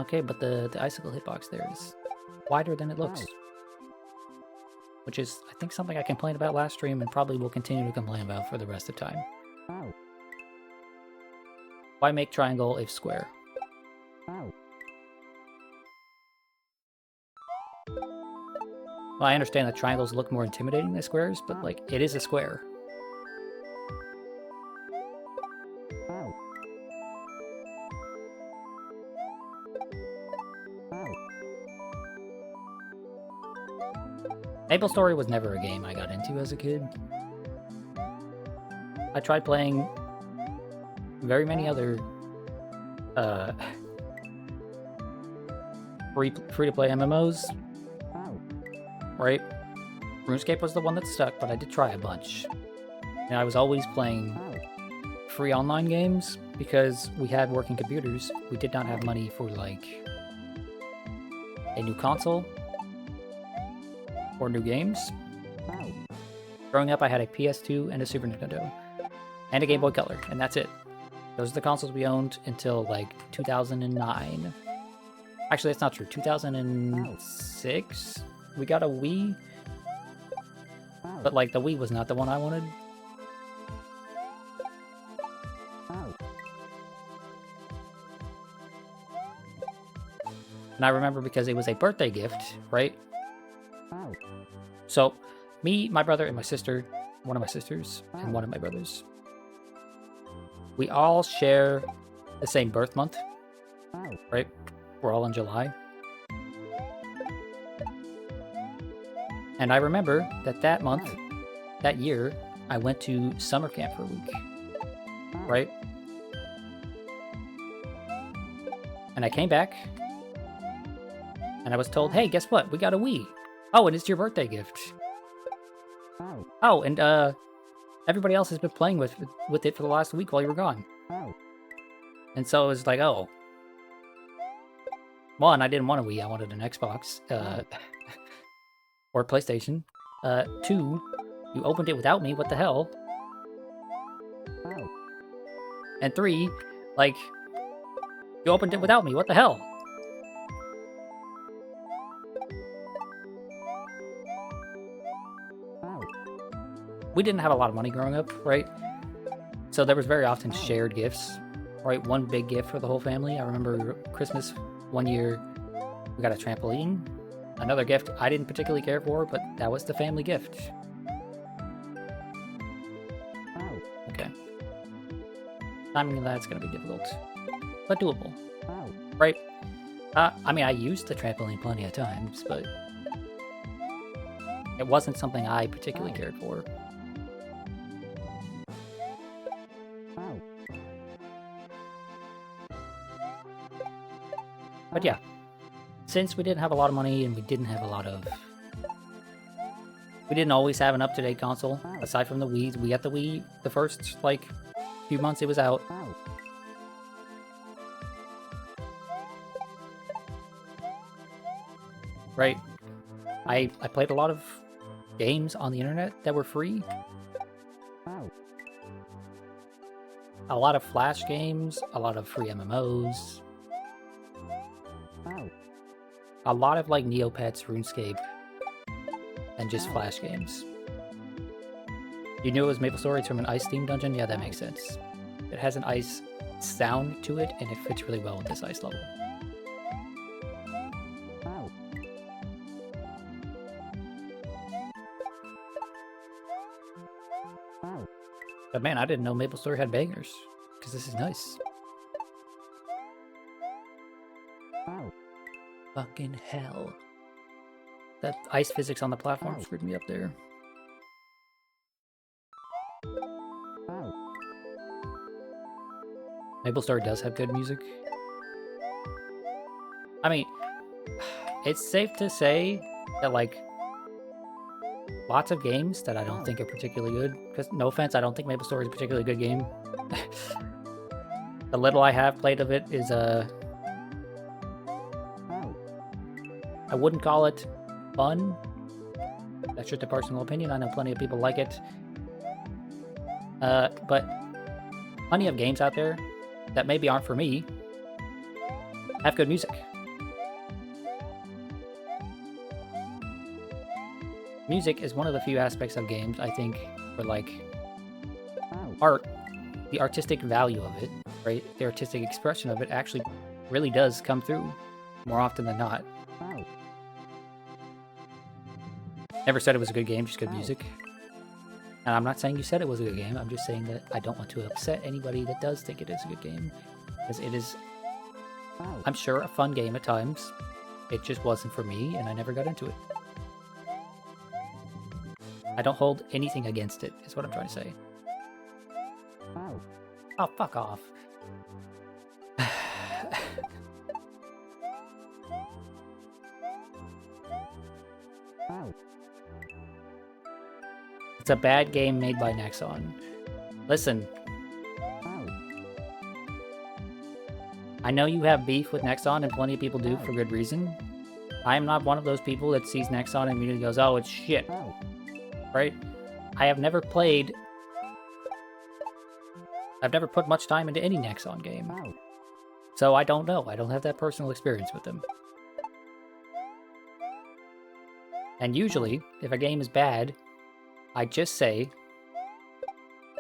S1: Okay, but the icicle hitbox there is wider than it looks. Which is, I think, something I complained about last stream and probably will continue to complain about for the rest of time. Why make triangle if square? Well, I understand that triangles look more intimidating than squares, but, like, it is a square. Maple Story was never a game I got into as a kid. I tried playing very many other free-to-play MMOs, right? RuneScape was the one that stuck, but I did try a bunch. And I was always playing free online games because we had working computers. We did not have money for, like, a new console or new games. Growing up, I had a PS2 and a Super Nintendo and a Game Boy Color, and that's it. Those are the consoles we owned until, like, 2009. Actually, that's not true. 2006? We got a Wii. But, like, the Wii was not the one I wanted. And I remember because it was a birthday gift, right? So, me, my brother, and my sister one of my sisters, and one of my brothers. We all share the same birth month, right? We're all in July. And I remember that month, that year, I went to summer camp for a week, right? And I came back, and I was told, hey, guess what? We got a Wii. Oh, and it's your birthday gift. Oh, and everybody else has been playing with it for the last week while you were gone. And so it was like, oh. One, I didn't want a Wii. I wanted an Xbox. Or PlayStation. 2, you opened it without me. What the hell? And 3, like, you opened it without me. What the hell? We didn't have a lot of money growing up, right? So there was very often shared gifts, right? One big gift for the whole family. I remember Christmas one year, we got a trampoline. Another gift I didn't particularly care for, but that was the family gift. Okay. Timing of that's going to be difficult, but doable. Right? I mean, I used the trampoline plenty of times, but it wasn't something I particularly cared for. But yeah, since we didn't have a lot of money and we didn't always have an up-to-date console, aside from the Wii. We got the Wii the first, like, few months it was out. Right? I played a lot of games on the internet that were free. A lot of Flash games, a lot of free MMOs. A lot of, like, Neopets, RuneScape, and just Flash games. You knew it was MapleStory from an ice-themed dungeon? Yeah, that makes sense. It has an ice sound to it, and it fits really well with this ice level. But man, I didn't know MapleStory had bangers, because this is nice. Fucking hell. That ice physics on the platform screwed me up there. MapleStory does have good music. I mean, it's safe to say that, like, lots of games that I don't think are particularly good, because, no offense, I don't think MapleStory is a particularly good game. The little I have played of it is, I wouldn't call it fun. That's just a personal opinion. I know plenty of people like it. But plenty of games out there that maybe aren't for me have good music. Music is one of the few aspects of games, I think, where, like, art, the artistic value of it, right? The artistic expression of it actually really does come through more often than not. Never said it was a good game, just good music. And I'm not saying you said it was a good game, I'm just saying that I don't want to upset anybody that does think it is a good game. Because it is, I'm sure, a fun game at times. It just wasn't for me, and I never got into it. I don't hold anything against it, is what I'm trying to say. Oh, fuck off. It's a bad game made by Nexon. Listen. I know you have beef with Nexon, and plenty of people do for good reason. I am not one of those people that sees Nexon and immediately goes, oh, it's shit. Right? I have never played... I've never put much time into any Nexon game. So I don't know. I don't have that personal experience with them. And usually, if a game is bad, I just say,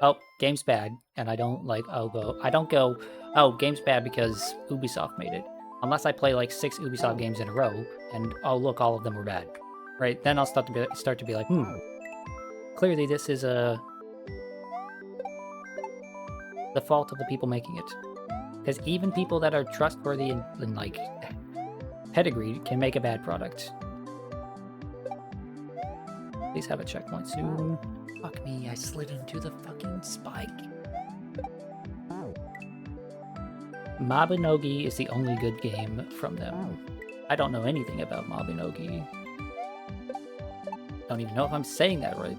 S1: oh, game's bad, and I don't, like, I don't go, oh, game's bad because Ubisoft made it. Unless I play, like, 6 Ubisoft games in a row, and, oh, look, all of them were bad. Right? Then I'll start to be like, clearly this is the fault of the people making it. Because even people that are trustworthy and like pedigree can make a bad product. Please have a checkpoint soon. Fuck me, I slid into the fucking spike. Mabinogi is the only good game from them. I don't know anything about Mabinogi. Don't even know if I'm saying that right.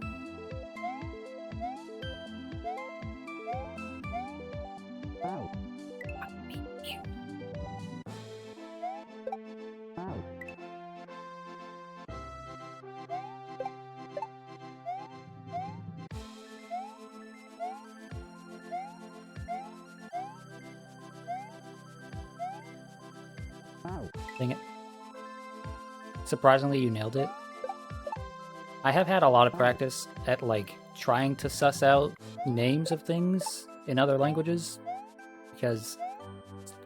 S1: Dang it. Surprisingly, you nailed it. I have had a lot of practice at, like, trying to suss out names of things in other languages, because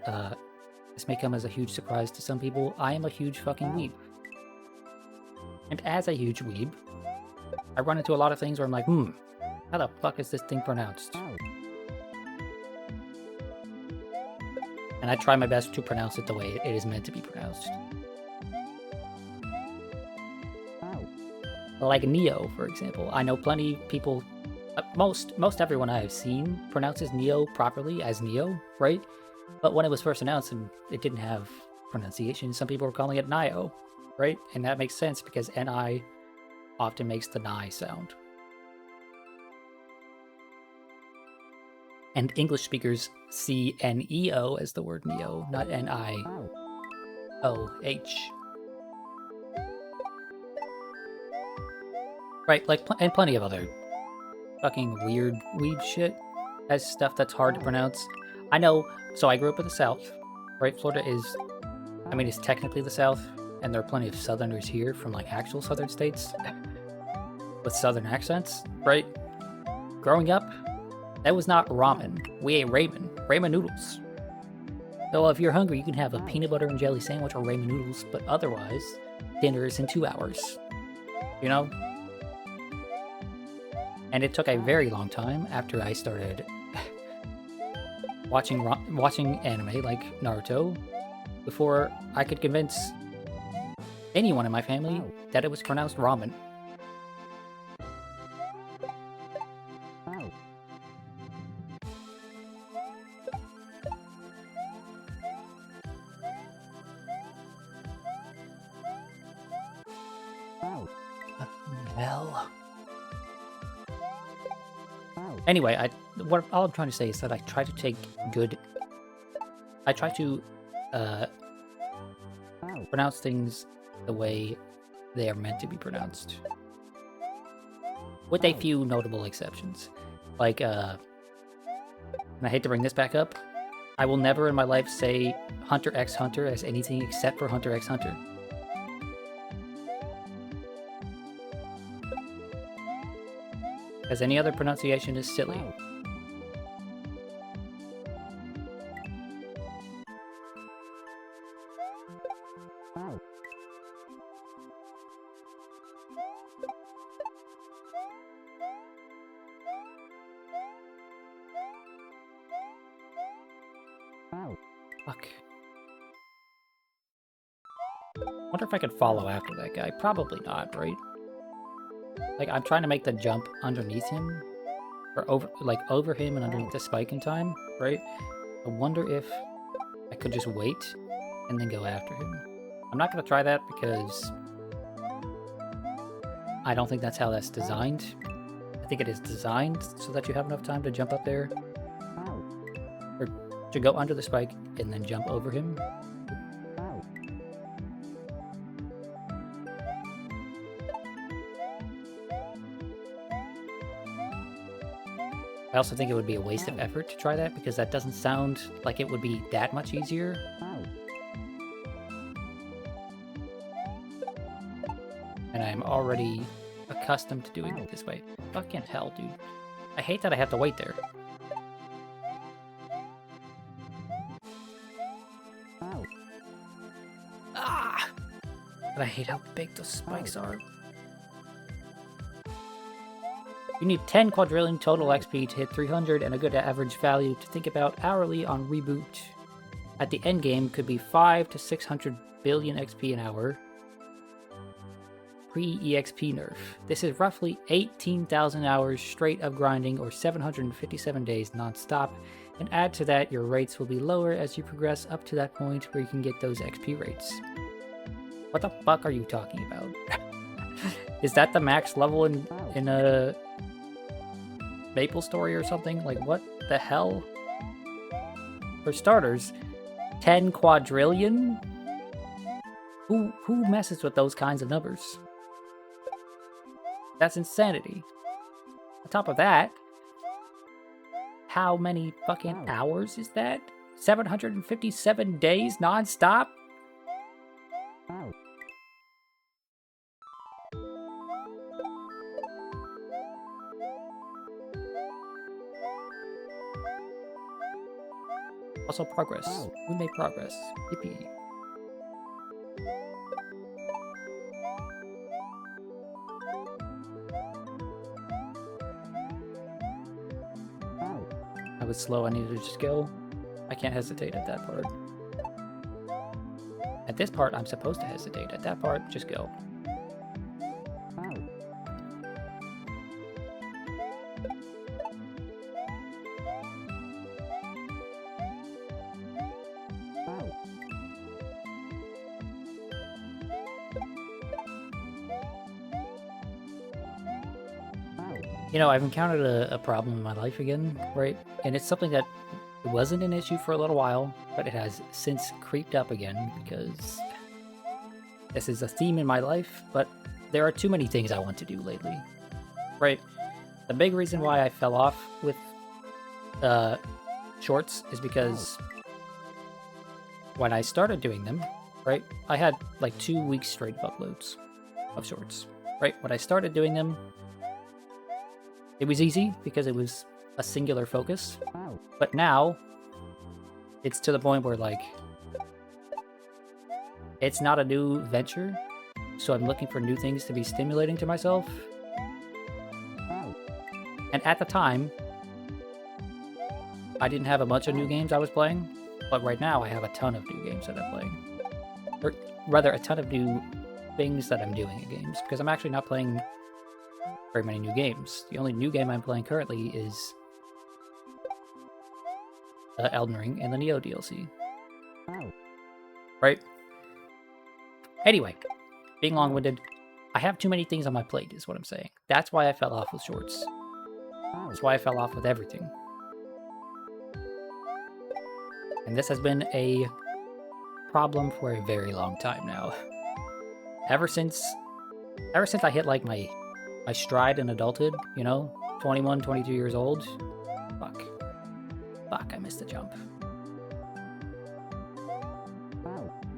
S1: this may come as a huge surprise to some people. I am a huge fucking weeb. And as a huge weeb, I run into a lot of things where I'm like, how the fuck is this thing pronounced? And I try my best to pronounce it the way it is meant to be pronounced. Like Neo, for example. I know plenty of people, most everyone I have seen pronounces Neo properly as Neo, right? But when it was first announced and it didn't have pronunciation, some people were calling it Nio, right? And that makes sense because Ni often makes the Ni sound. And English speakers see Neo as the word Neo, not Nioh. Right, like, and plenty of other fucking weird weeb shit as stuff that's hard to pronounce. I know, so I grew up in the South, right? Florida is, I mean, it's technically the South, and there are plenty of Southerners here from, like, actual Southern states with Southern accents, right? Growing up, that was not ramen. We ate ramen noodles. So if you're hungry, you can have a peanut butter and jelly sandwich or ramen noodles, but otherwise, dinner is in 2 hours, you know? And it took a very long time after I started watching anime like Naruto before I could convince anyone in my family that it was pronounced ramen. Hell. Anyway, all I'm trying to say is that I try to pronounce things the way they are meant to be pronounced. With a few notable exceptions. Like, and I hate to bring this back up, I will never in my life say Hunter x Hunter as anything except for Hunter x Hunter. As any other pronunciation is silly. Fuck. Wonder if I could follow after that guy. Probably not, right? Like, I'm trying to make the jump underneath him, or over him and underneath the spike in time, right? I wonder if I could just wait and then go after him. I'm not going to try that because I don't think that's how that's designed. I think it is designed so that you have enough time to jump up there, or to go under the spike and then jump over him. I also think it would be a waste of effort to try that, because that doesn't sound like it would be that much easier. And I'm already accustomed to doing it this way. Fucking hell, dude. I hate that I have to wait there. Ah! But I hate how big those spikes are. You need 10 quadrillion total XP to hit 300 and a good average value to think about hourly on reboot. At the end game could be 5 to 600 billion XP an hour. Pre-EXP nerf. This is roughly 18,000 hours straight of grinding or 757 days non-stop, and add to that your rates will be lower as you progress up to that point where you can get those XP rates. What the fuck are you talking about? Is that the max level in a Maple Story or something? Like, what the hell? For starters, 10 quadrillion? Who messes with those kinds of numbers? That's insanity. On top of that, how many fucking hours is that? 757 days non-stop? Also progress. We made progress. Yippee. I was slow, I needed to just go. I can't hesitate at that part. At this part, I'm supposed to hesitate. At that part, just go. You know, I've encountered a problem in my life again, right? And it's something that wasn't an issue for a little while, but it has since creeped up again because this is a theme in my life, but there are too many things I want to do lately, right? The big reason why I fell off with shorts is because when I started doing them, right, I had like 2 weeks straight of uploads of shorts, right? When I started doing them, it was easy because it was a singular focus, but now it's to the point where, like, it's not a new venture, so I'm looking for new things to be stimulating to myself. And at the time, I didn't have a bunch of new games I was playing, but right now I have a ton of new games that I'm playing. Or rather, a ton of new things that I'm doing in games, because I'm actually not playing very many new games. The only new game I'm playing currently is Elden Ring and the Neo DLC. Right? Anyway, being long-winded, I have too many things on my plate is what I'm saying. That's why I fell off with shorts. That's why I fell off with everything. And this has been a problem for a very long time now. Ever since I hit like my stride in adulthood, you know, 21, 22 years old. Fuck, I missed the jump.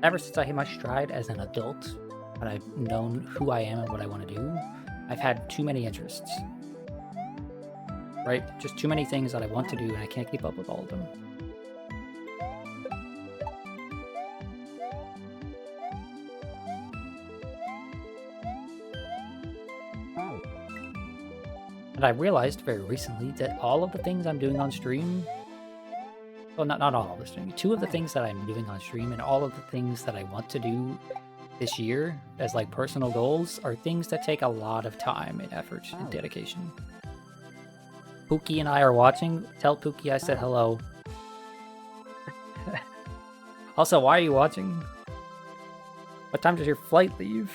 S1: Ever since I hit my stride as an adult, and I've known who I am and what I want to do, I've had too many interests. Right? Just too many things that I want to do, and I can't keep up with all of them. And I realized very recently that all of the things I'm doing on stream, well, not all of the stream, 2 of the things that I'm doing on stream and all of the things that I want to do this year as like personal goals are things that take a lot of time and effort and dedication. Pookie and I are watching. Tell Pookie I said hello. Also, why are you watching? What time does your flight leave?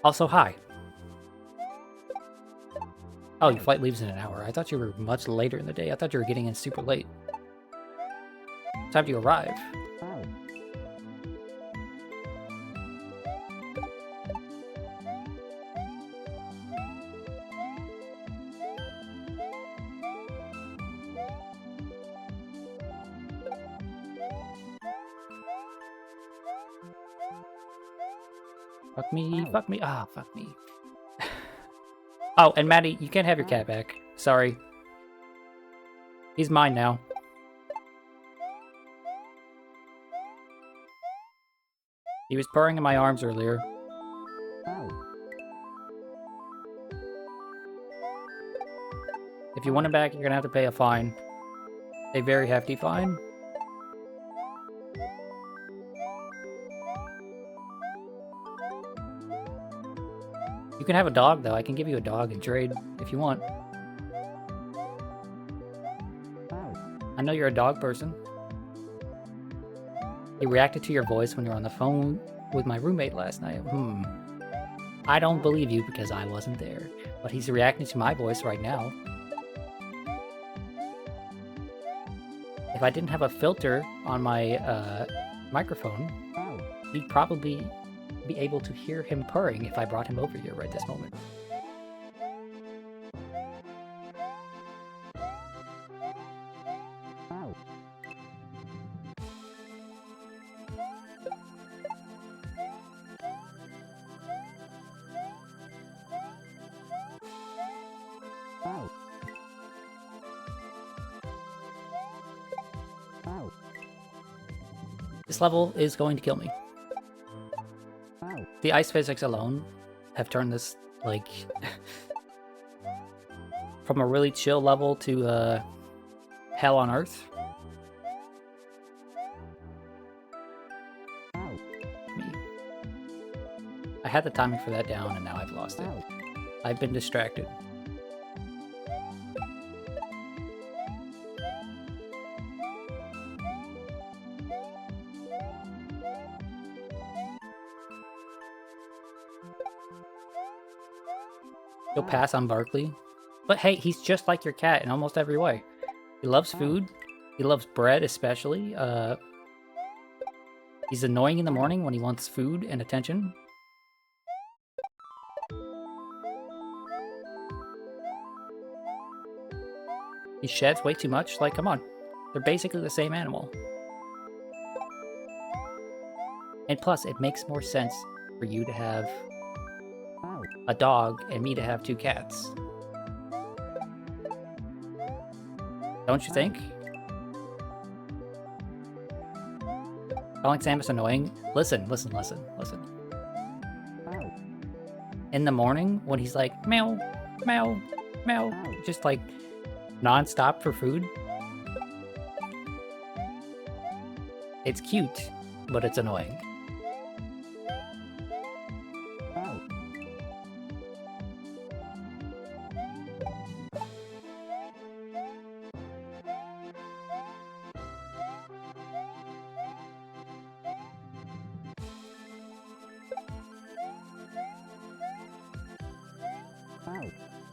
S1: Also, hi. Oh, your flight leaves in an hour. I thought you were much later in the day. I thought you were getting in super late. What time do you arrive? Fuck me, fuck me. Ah, fuck me. Oh, and Maddie, you can't have your cat back. Sorry. He's mine now. He was purring in my arms earlier. If you want him back, you're gonna have to pay a fine. A very hefty fine. You can have a dog, though. I can give you a dog in trade if you want. I know you're a dog person. He reacted to your voice when you were on the phone with my roommate last night. I don't believe you because I wasn't there. But he's reacting to my voice right now. If I didn't have a filter on my microphone, you'd probably be able to hear him purring if I brought him over here right this moment. This level is going to kill me. The ice physics alone have turned this, like, from a really chill level to hell on earth. Me. I had the timing for that down and now I've lost it. I've been distracted. You'll pass on Barkley. But hey, he's just like your cat in almost every way. He loves food. He loves bread especially. He's annoying in the morning when he wants food and attention. He sheds way too much. Like, come on. They're basically the same animal. And plus, it makes more sense for you to have a dog and me to have 2 cats. Don't you think? Calling Samus annoying? Listen. In the morning, when he's like, meow, meow, meow, just like non-stop for food. It's cute, but it's annoying.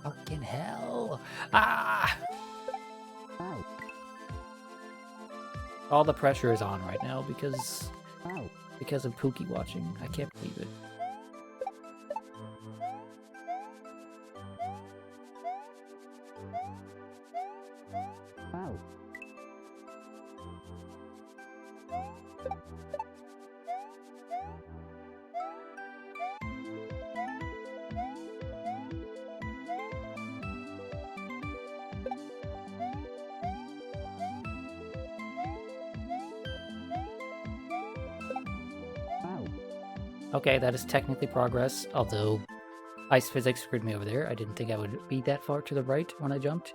S1: Fucking hell. Ah! All the pressure is on right now because of Pookie watching. I can't believe it. Okay, that is technically progress, although ice physics screwed me over there. I didn't think I would be that far to the right when I jumped.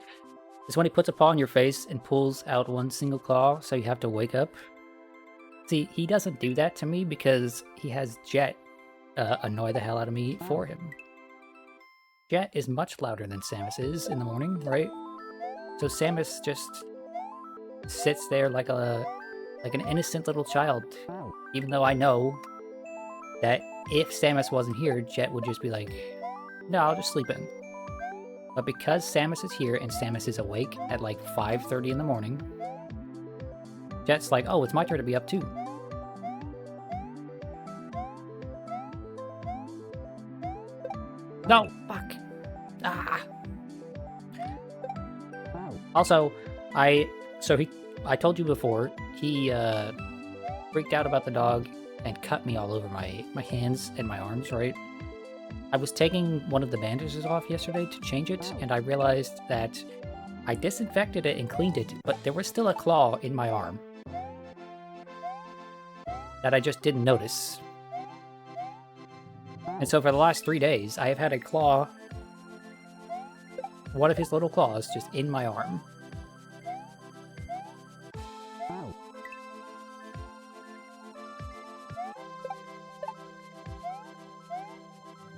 S1: It's when he puts a paw on your face and pulls out one single claw, so you have to wake up. See, he doesn't do that to me because he has Jet annoy the hell out of me for him. Jet is much louder than Samus is in the morning, right? So Samus just sits there like an innocent little child, even though I know that if Samus wasn't here, Jet would just be like, no, I'll just sleep in. But because Samus is here and Samus is awake at like 5:30 in the morning, Jet's like, oh, it's my turn to be up too. No, fuck. Ah. Also, I told you before, he freaked out about the dog and cut me all over my hands and my arms, right? I was taking one of the bandages off yesterday to change it, and I realized that I disinfected it and cleaned it, but there was still a claw in my arm that I just didn't notice. And so for the last 3 days, I have had a claw, one of his little claws, just in my arm.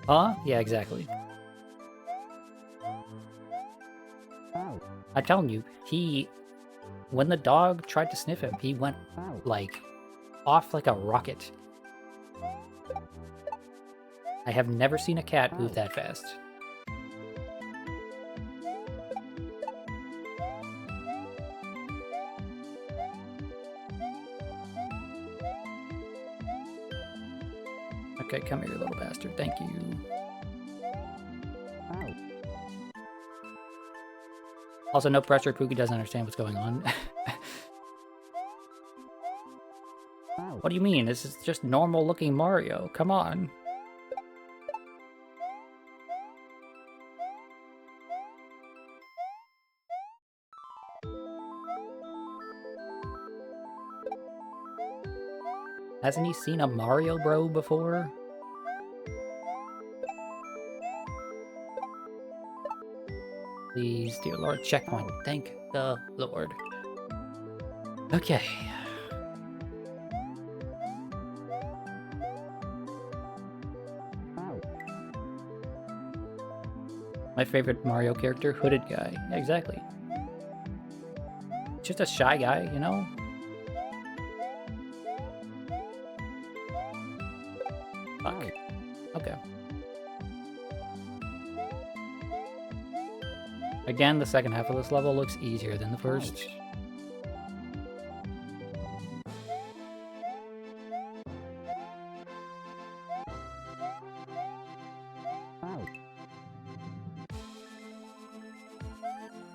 S1: Huh? Yeah, exactly. I'm telling you, when the dog tried to sniff him, he went, like, off like a rocket. I have never seen a cat move that fast. Okay, come here, you little bastard. Thank you. Also, no pressure. Pookie doesn't understand what's going on. What do you mean? This is just normal-looking Mario. Come on. Hasn't he seen a Mario Bro before? Please, dear Lord, checkpoint. Thank the Lord. Okay. My favorite Mario character, hooded guy. Yeah, exactly. Just a shy guy, you know? Fuck. Okay. Again, the second half of this level looks easier than the first.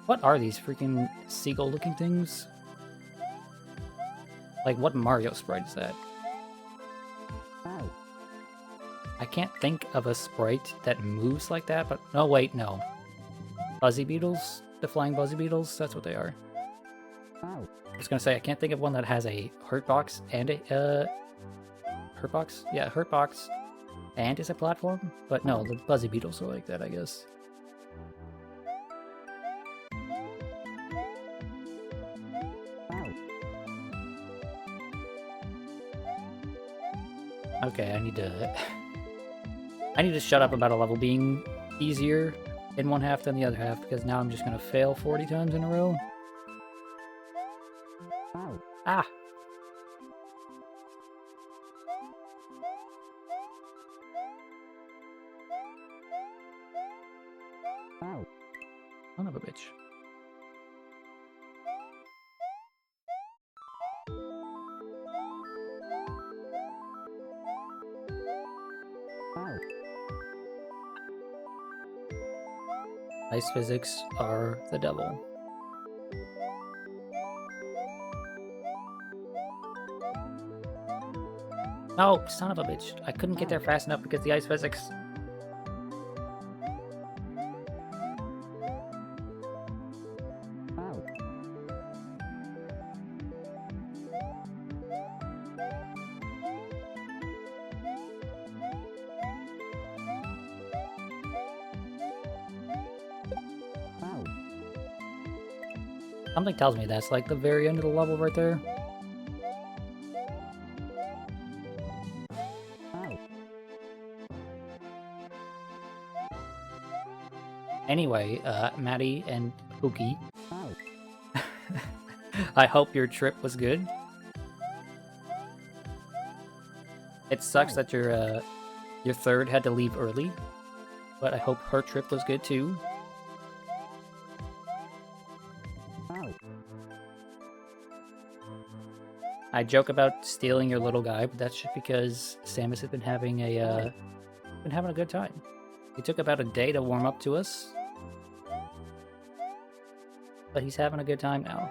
S1: What are these freaking seagull-looking things? Like, what Mario sprite is that? I can't think of a sprite that moves like that, but... Oh, wait, no. Buzzy Beetles? The flying Buzzy Beetles? That's what they are. I was gonna say, I can't think of one that has a hurt box and a... hurt box? Yeah, hurt box and is a platform? But no, the Buzzy Beetles are like that, I guess. Okay, I need to shut up about a level being easier in one half than the other half, because now I'm just gonna fail 40 times in a row. Ah! Son of a bitch. Ice physics are the devil. No, son of a bitch. I couldn't get there fast enough because the ice physics. Something tells me that's like the very end of the level right there. Anyway, Maddie and Pookie, I hope your trip was good. It sucks that your third had to leave early, but I hope her trip was good too. I joke about stealing your little guy, but that's just because Samus has been having a good time. It took about a day to warm up to us, but he's having a good time now.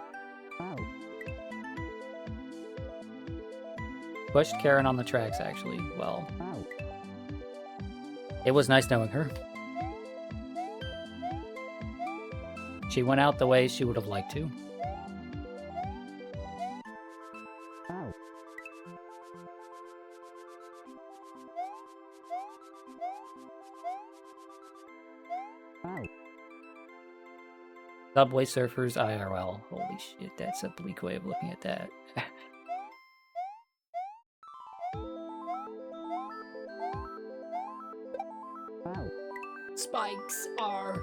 S1: Pushed Karen on the tracks, actually. Well, it was nice knowing her. She went out the way she would have liked to. Subway Surfers IRL. Holy shit, that's a bleak way of looking at that. Spikes are...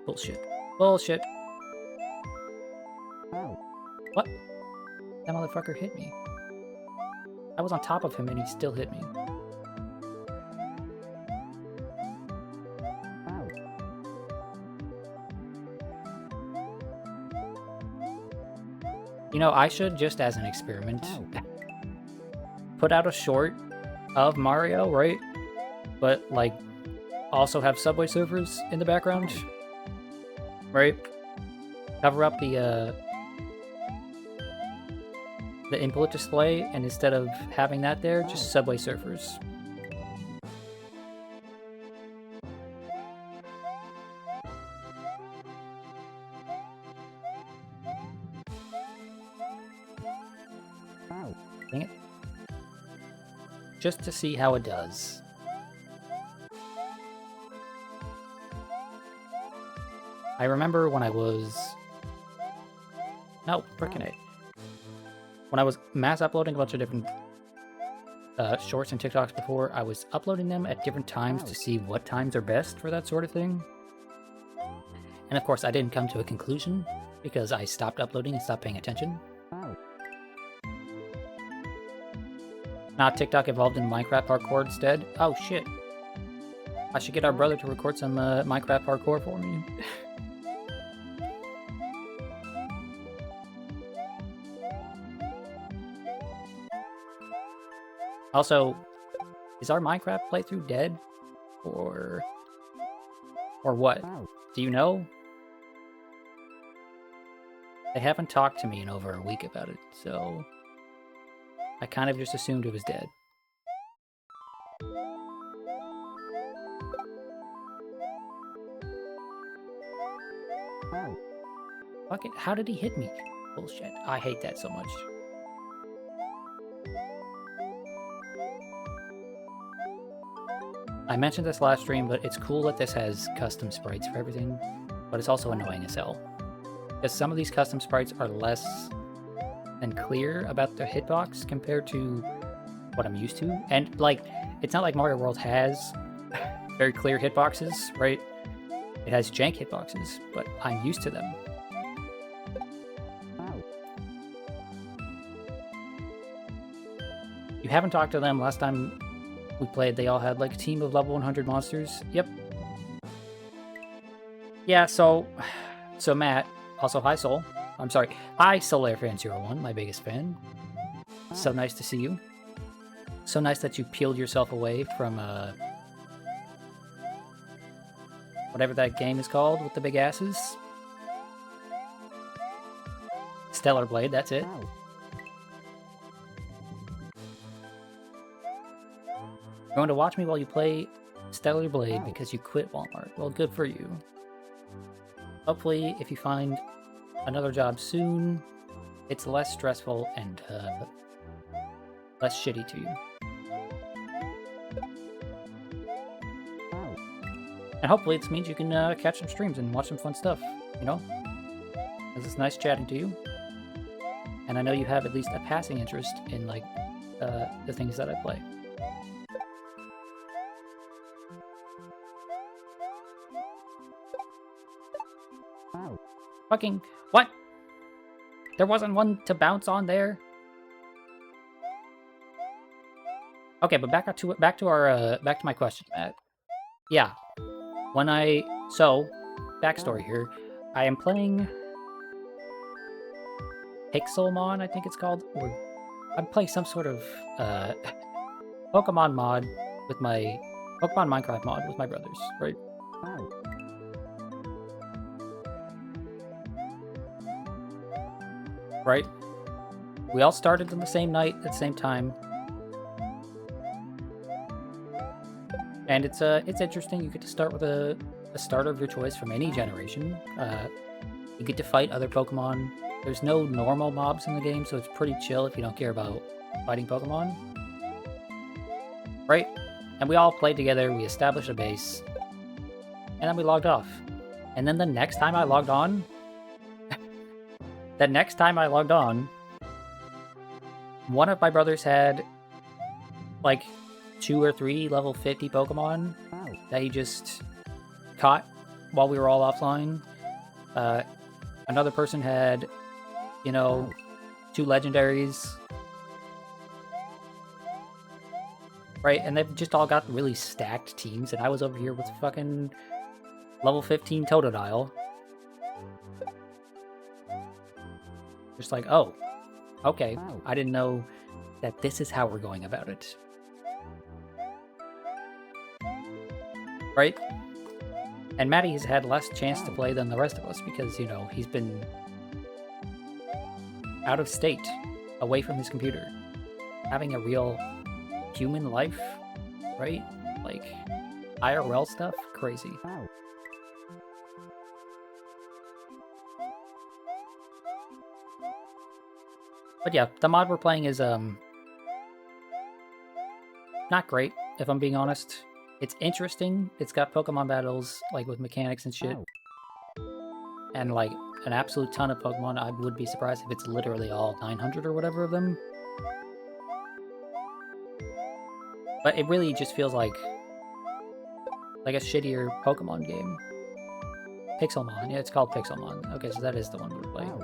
S1: Bullshit. Bullshit. What? That motherfucker hit me. I was on top of him and he still hit me. You know, I should, just as an experiment, put out a short of Mario, right? But, like, also have Subway Surfers in the background, right? Cover up the input display, and instead of having that there, just Subway Surfers. Dang it. Just to see how it does. I remember when I was... No, frickin' it. When I was mass uploading a bunch of different shorts and TikToks before, I was uploading them at different times to see what times are best for that sort of thing. And of course, I didn't come to a conclusion because I stopped uploading and stopped paying attention. Now TikTok evolved into Minecraft parkour instead. Oh shit. I should get our brother to record some Minecraft parkour for me. Also, is our Minecraft playthrough dead? Or what? Do you know? They haven't talked to me in over a week about it, so I kind of just assumed it was dead. Fucking, how did he hit me? Bullshit. I hate that so much. I mentioned this last stream, but it's cool that this has custom sprites for everything, but it's also annoying as hell. Because some of these custom sprites are less than clear about their hitbox compared to what I'm used to. And, like, it's not like Mario World has very clear hitboxes, right? It has jank hitboxes, but I'm used to them. You haven't talked to them. Last time we played, they all had like a team of level 100 monsters. Yep. Yeah, so Matt, also hi Soul. I'm sorry. Hi SolarFan01, my biggest fan. So nice to see you. So nice that you peeled yourself away from whatever that game is called with the big asses. Stellar Blade, that's it. You're going to watch me while you play Stellar Blade because you quit Walmart. Well, good for you. Hopefully, if you find another job soon, it's less stressful and less shitty to you. And hopefully this means you can catch some streams and watch some fun stuff, you know? Because it's nice chatting to you. And I know you have at least a passing interest in, like, the things that I play. Fucking what? There wasn't one to bounce on there. Okay, but back to my question, Matt. Yeah, backstory here. I am playing Pixelmon, I think it's called, or I'm playing some sort of Pokemon mod with my Pokemon Minecraft mod with my brothers, right? Right? We all started on the same night at the same time. And it's interesting. You get to start with a starter of your choice from any generation. You get to fight other Pokemon. There's no normal mobs in the game, so it's pretty chill if you don't care about fighting Pokemon. Right? And we all played together, we established a base, and then we logged off. And then the next time I logged on, one of my brothers had like 2 or 3 level 50 Pokemon that he just caught while we were all offline. Another person had, you know, 2 legendaries. Right, and they've just all got really stacked teams, and I was over here with fucking level 15 Totodile. Just like, oh, okay, I didn't know that this is how we're going about it. Right? And Maddie has had less chance to play than the rest of us because, you know, he's been out of state, away from his computer, having a real human life, right? Like, IRL stuff, crazy. But yeah, the mod we're playing is, not great, if I'm being honest. It's interesting. It's got Pokemon battles, like, with mechanics and shit. And, like, an absolute ton of Pokemon. I would be surprised if it's literally all 900 or whatever of them. But it really just feels like a shittier Pokemon game. Pixelmon. Yeah, it's called Pixelmon. Okay, so that is the one we're playing.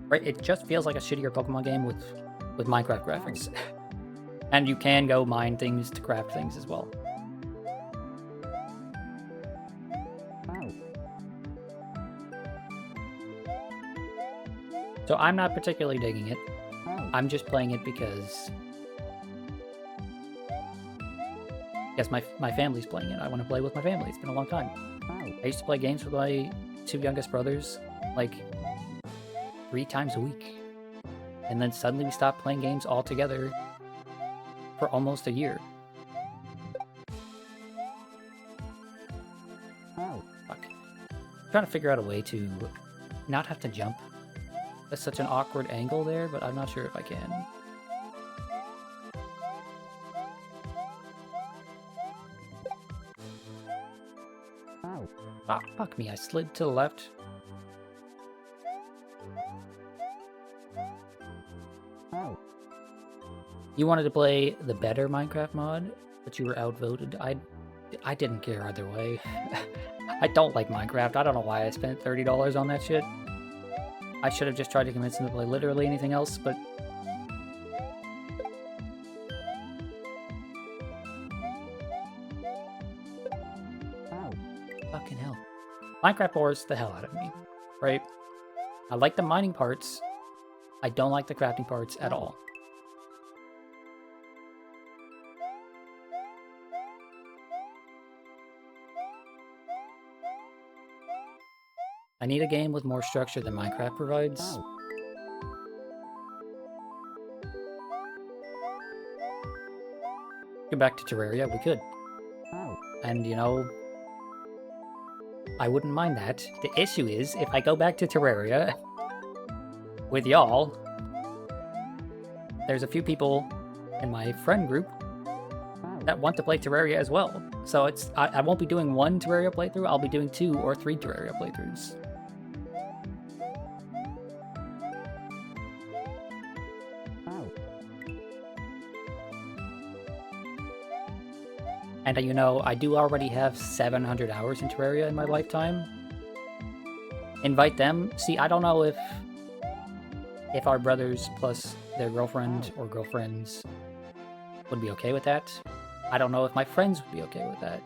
S1: Right, it just feels like a shittier Pokemon game with Minecraft graphics. And you can go mine things to craft things as well. So I'm not particularly digging it. I'm just playing it because my family's playing it. I want to play with my family. It's been a long time. I used to play games with my 2 youngest brothers, like, 3 times a week. And then suddenly we stopped playing games altogether for almost a year. Fuck. I'm trying to figure out a way to not have to jump. That's such an awkward angle there, but I'm not sure if I can. Ah, fuck me, I slid to the left. You wanted to play the better Minecraft mod, but you were outvoted. I didn't care either way. I don't like Minecraft. I don't know why I spent $30 on that shit. I should have just tried to convince him to play literally anything else, but... Fucking hell. Minecraft bores the hell out of me, right? I like the mining parts. I don't like the crafting parts at all. I need a game with more structure than Minecraft provides. Go back to Terraria, we could. And, you know, I wouldn't mind that. The issue is, if I go back to Terraria with y'all, there's a few people in my friend group that want to play Terraria as well. So I won't be doing 1 Terraria playthrough, I'll be doing 2 or 3 Terraria playthroughs. And, you know, I do already have 700 hours in Terraria in my lifetime. Invite them. See, I don't know if our brothers plus their girlfriend or girlfriends would be okay with that. I don't know if my friends would be okay with that.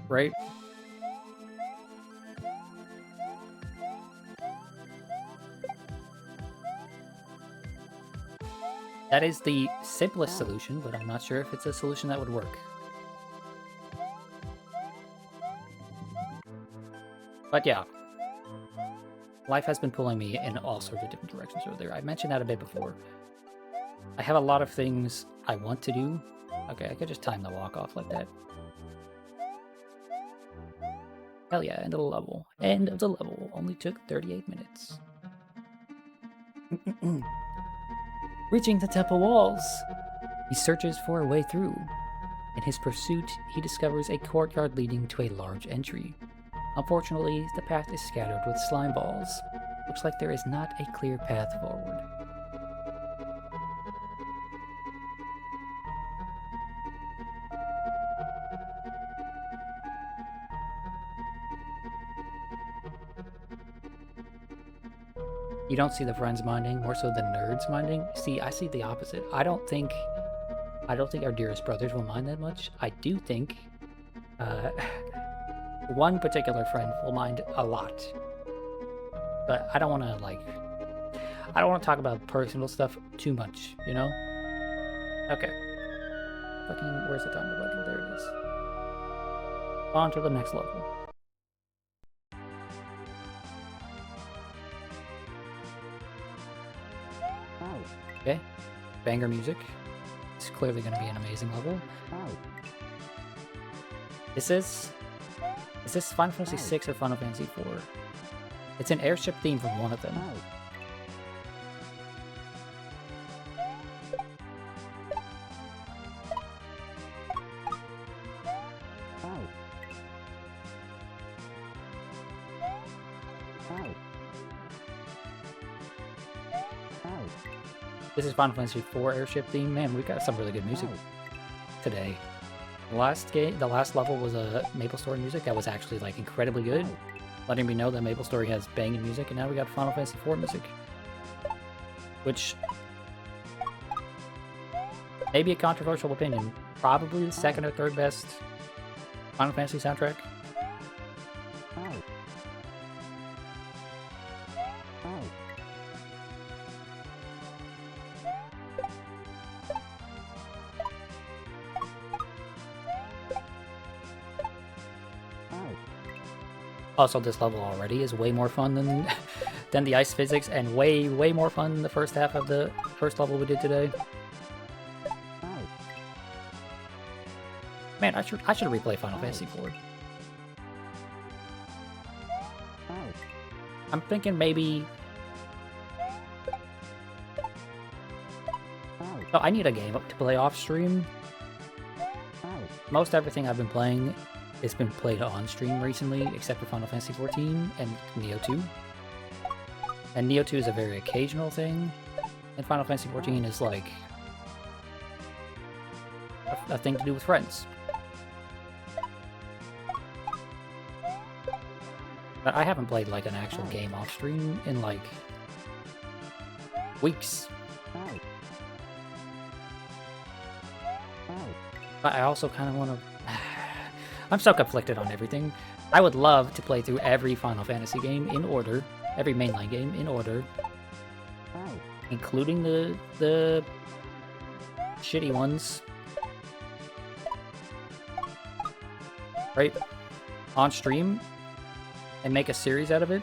S1: Right? That is the simplest solution, but I'm not sure if it's a solution that would work. But yeah. Life has been pulling me in all sorts of different directions over there. I mentioned that a bit before. I have a lot of things I want to do. Okay, I could just time the walk off like that. Hell yeah, end of the level. End of the level. Only took 38 minutes. Reaching the temple walls. He searches for a way through. In his pursuit, he discovers a courtyard leading to a large entry. Unfortunately, the path is scattered with slime balls. Looks like there is not a clear path forward. You don't see the friends minding, more so the nerds minding. See, I see the opposite. I don't think our dearest brothers will mind that much. I do think one particular friend will mind a lot. But I don't want to talk about personal stuff too much, you know? Okay. Fucking, where's the timer button? There it is. On to the next level. Okay. Banger music. It's clearly going to be an amazing level. Is this Final Fantasy VI or Final Fantasy IV? It's an airship theme from one of them. This is Final Fantasy IV airship theme. Man, we've got some really good music today. The last level was a Maple Story music that was actually like incredibly good, letting me know that Maple Story has banging music, and now we got Final Fantasy IV music, which may be a controversial opinion. Probably the second or third best Final Fantasy soundtrack. Also, this level already is way more fun than the ice physics, and way more fun than the first half of the first level we did today. Man, I should replay Final Fantasy IV. I'm thinking maybe. Oh, I need a game to play off stream. Most everything I've been playing has been played on stream recently, except for Final Fantasy XIV and Neo 2. And Neo 2 is a very occasional thing, and Final Fantasy XIV is like a thing to do with friends. But I haven't played like an actual game off stream in like weeks. But I also kind of want to. I'm so conflicted on everything. I would love to play through every Final Fantasy game in order, every mainline game in order, including the shitty ones, right, on stream, and make a series out of it.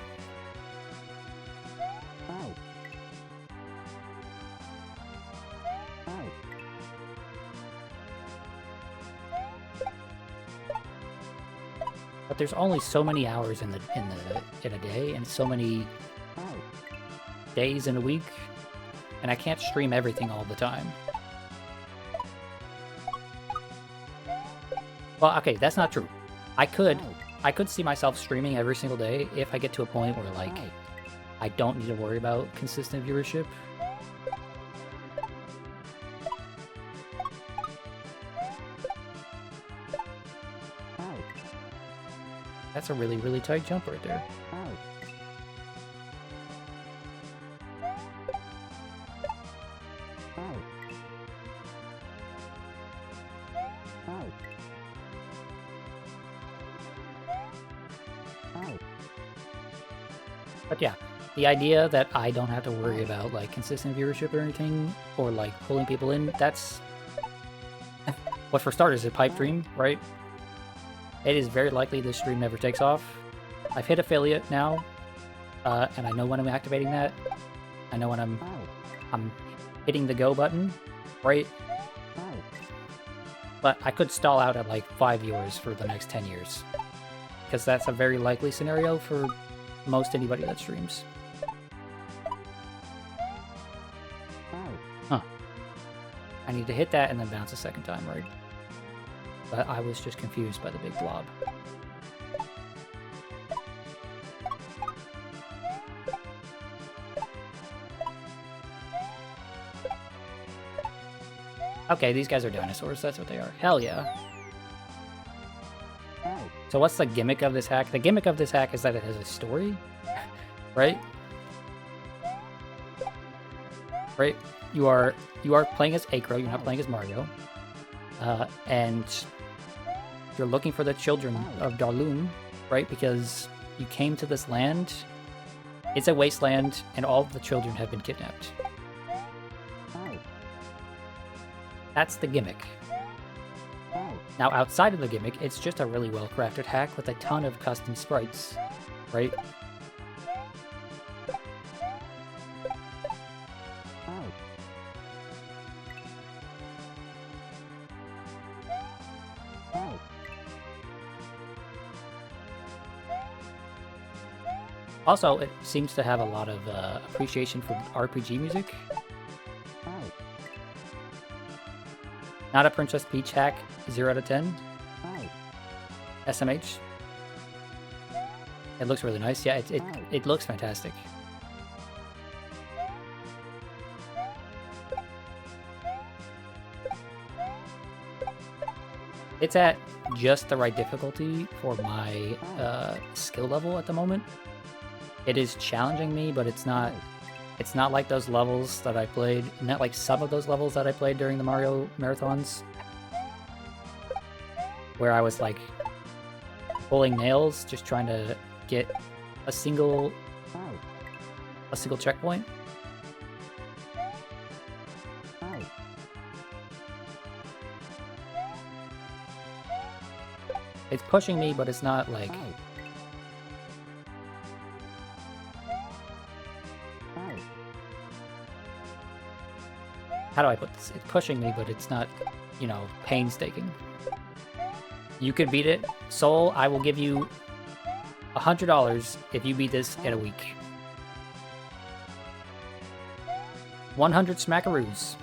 S1: But there's only so many hours in a day, and so many days in a week, and I can't stream everything all the time. Well, okay, that's not true. I could see myself streaming every single day if I get to a point where like I don't need to worry about consistent viewership. That's a really, really tight jump right there. But yeah, the idea that I don't have to worry about like consistent viewership or anything, or like pulling people in, that's what for starters is a pipe dream, right? It is very likely this stream never takes off. I've hit affiliate now, and I know when I'm activating that. I know when I'm hitting the go button, right? But I could stall out at like 5 viewers for the next 10 years, because that's a very likely scenario for most anybody that streams. Huh. I need to hit that and then bounce a second time, right? but I was just confused by the big blob. Okay, these guys are dinosaurs, that's what they are. Hell yeah. So what's the gimmick of this hack? The gimmick of this hack is that it has a story, right? Right? You are playing as Eikro, you're not playing as Mario. And you're looking for the children of Darloon, right? Because you came to this land, it's a wasteland, and all of the children have been kidnapped. That's the gimmick. Now, outside of the gimmick, it's just a really well-crafted hack with a ton of custom sprites, right? Also, it seems to have a lot of appreciation for RPG music. Not a Princess Peach hack, 0 out of 10. SMH. It looks really nice. Yeah, it looks fantastic. It's at just the right difficulty for my skill level at the moment. It is challenging me, but it's not like those levels that I played, not like some of those levels that I played during the Mario marathons, where I was like pulling nails just trying to get a single checkpoint. It's pushing me, but it's not like... How do I put this? It's pushing me, but it's not, you know, painstaking. You can beat it. Soul, I will give you $100 if you beat this in a week. 100 smackaroos.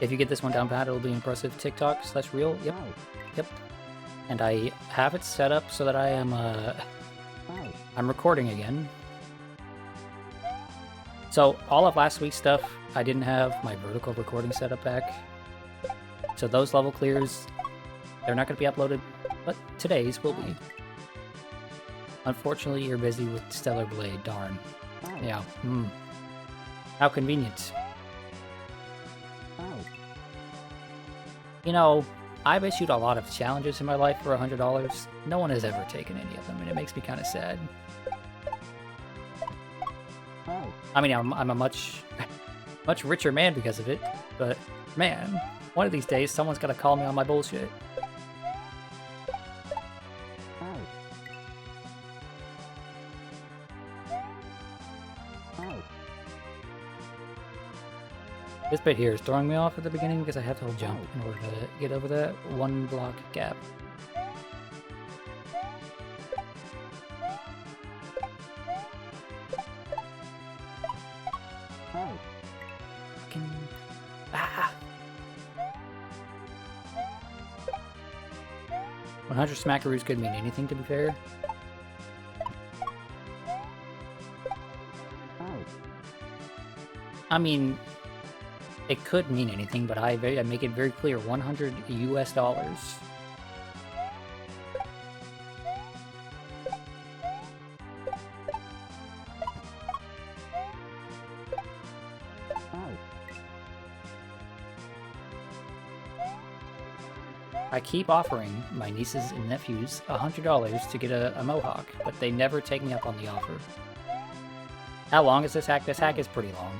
S1: If you get this one down pat, it'll be impressive. TikTok/reel. Yep. Yep. And I have it set up so that I am, I'm recording again. So all of last week's stuff, I didn't have my vertical recording setup back. So those level clears, they're not going to be uploaded, but today's will be. Unfortunately, you're busy with Stellar Blade, darn. Yeah. How convenient. You know, I've issued a lot of challenges in my life for $100. No one has ever taken any of them, and it makes me kind of sad. I mean, I'm a much richer man because of it, but man, one of these days someone's got to call me on my bullshit. This bit here is throwing me off at the beginning because I have to hold jump in order to get over that one block gap. Ah! 100 smackaroos could mean anything, to be fair. I mean, it could mean anything, but I make it very clear, $100 US. I keep offering my nieces and nephews $100 to get a mohawk, but they never take me up on the offer. How long is this hack? This hack is pretty long.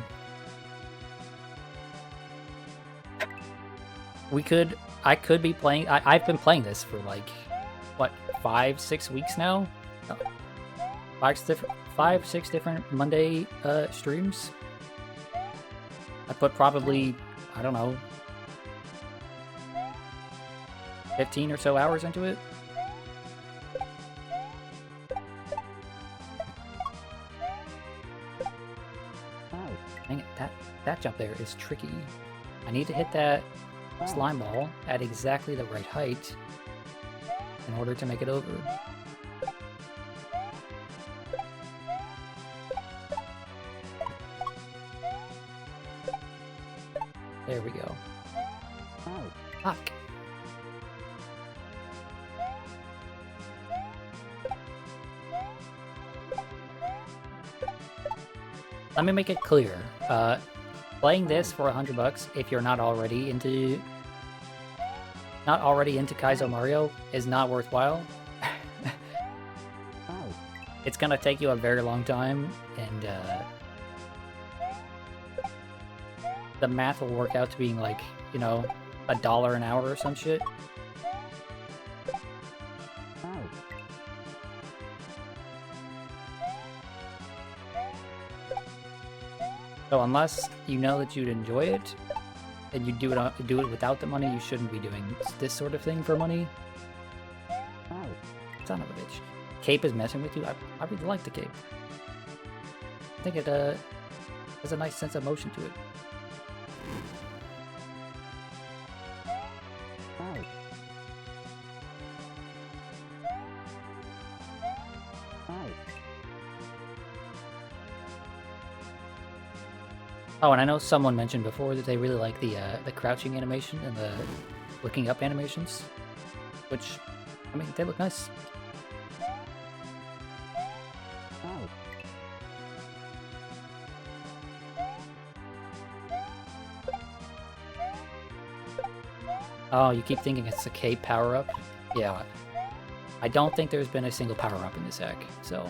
S1: I could be playing, I've been playing this for like, what, 5-6 weeks now? 5-6 different Monday streams. I put probably, I don't know, 15 or so hours into it. Dang it, that jump there is tricky. I need to hit that slime ball at exactly the right height in order to make it over. There we go. Fuck. Let me make it clear. Playing this for $100, if you're not already into Kaizo Mario, is not worthwhile. It's gonna take you a very long time, and the math will work out to being like, you know, $1 an hour or some shit. So unless you know that you'd enjoy it, and you do it without the money, you shouldn't be doing this sort of thing for money. Son of a bitch. Cape is messing with you? I really like the cape. I think it has a nice sense of motion to it. Oh, and I know someone mentioned before that they really like the crouching animation and the looking up animations, which, I mean, they look nice. Oh, you keep thinking it's a cape power-up? Yeah. I don't think there's been a single power-up in this deck, so...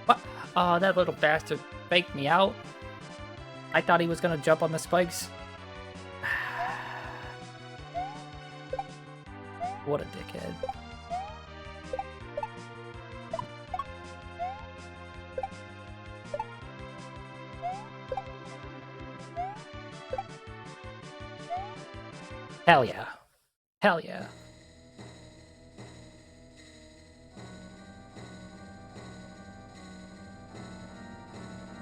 S1: What? Oh, that little bastard faked me out. I thought he was gonna jump on the spikes. What a dickhead. Hell yeah. Hell yeah.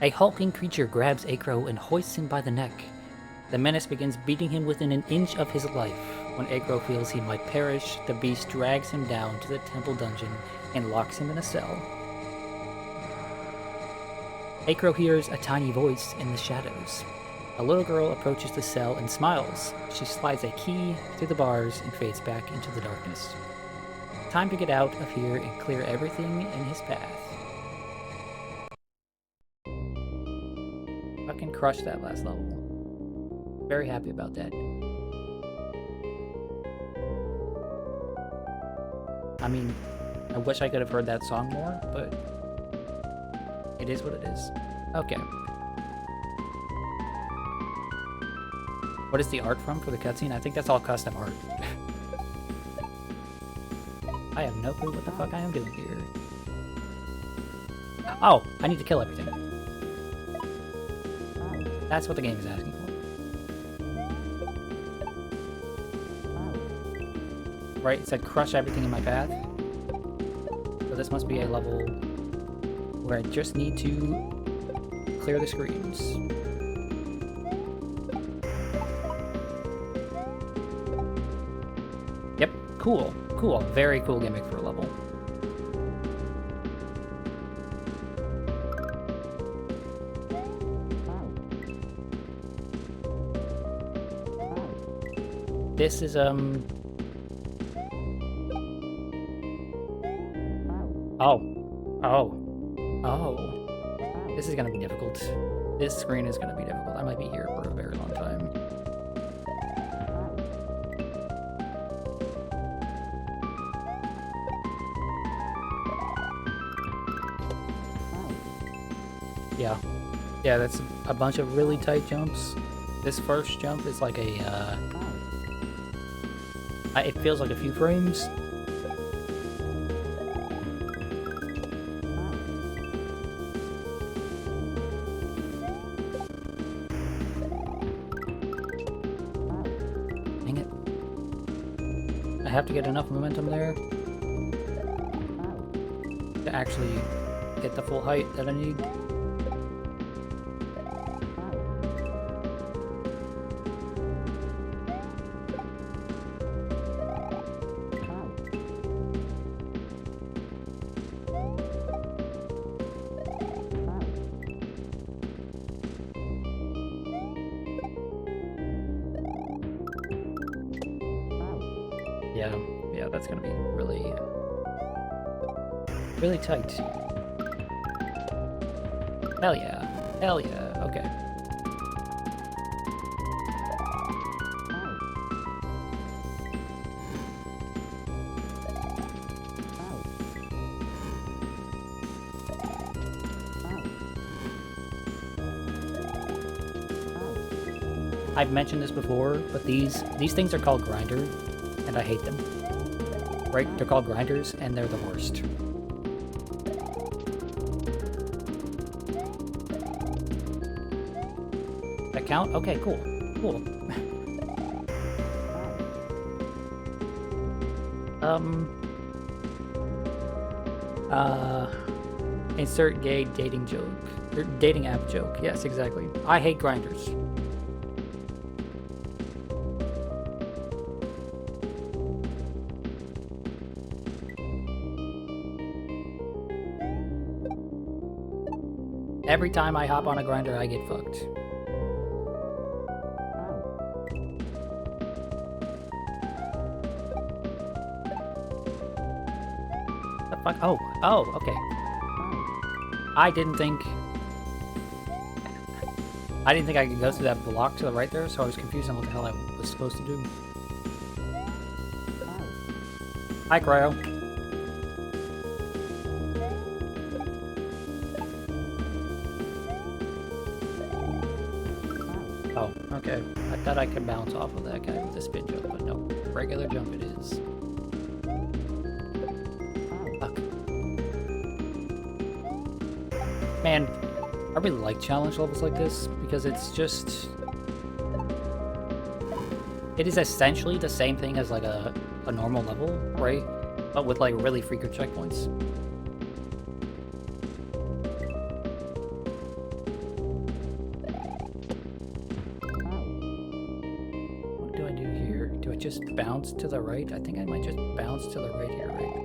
S1: A hulking creature grabs Eikro and hoists him by the neck. The menace begins beating him within an inch of his life. When Eikro feels he might perish, the beast drags him down to the temple dungeon and locks him in a cell. Eikro hears a tiny voice in the shadows. A little girl approaches the cell and smiles. She slides a key through the bars and fades back into the darkness. Time to get out of here and clear everything in his path. Fucking crushed that last level. Very happy about that. I mean, I wish I could have heard that song more, but it is what it is. Okay. What is the art from for the cutscene? I think that's all custom art. I have no clue what the fuck I am doing here. Oh, I need to kill everything. That's what the game is asking for. Right, it said crush everything in my path. So this must be a level where I just need to clear the screens. Yep, cool, cool. Very cool gimmick for a level. This is, Oh. This is gonna be difficult. This screen is gonna be difficult. I might be here for a very long time. Yeah. Yeah, that's a bunch of really tight jumps. This first jump is like a, it feels like a few frames. Dang it. I have to get enough momentum there to actually get the full height that I need. that's gonna be really, really tight. Hell yeah. Hell yeah. Okay. I've mentioned this before, but these things are called grinders, and I hate them. Right? They're called grinders, and they're the worst. That count? Okay, cool. Cool. Insert gay dating joke. Or dating app joke. Yes, exactly. I hate grinders. Every time I hop on a grinder, I get fucked. The fuck? Oh, okay. I didn't think I could go through that block to the right there, so I was confused on what the hell I was supposed to do. Hi, Cryo. Oh, okay. I thought I could bounce off of that guy with a spin jump, but no. Regular jump it is. Fuck. Man, I really like challenge levels like this, because it's just... It is essentially the same thing as like a normal level, right? But with like really frequent checkpoints. What do I do here? Do I just bounce to the right? I think I might just bounce to the right here, right?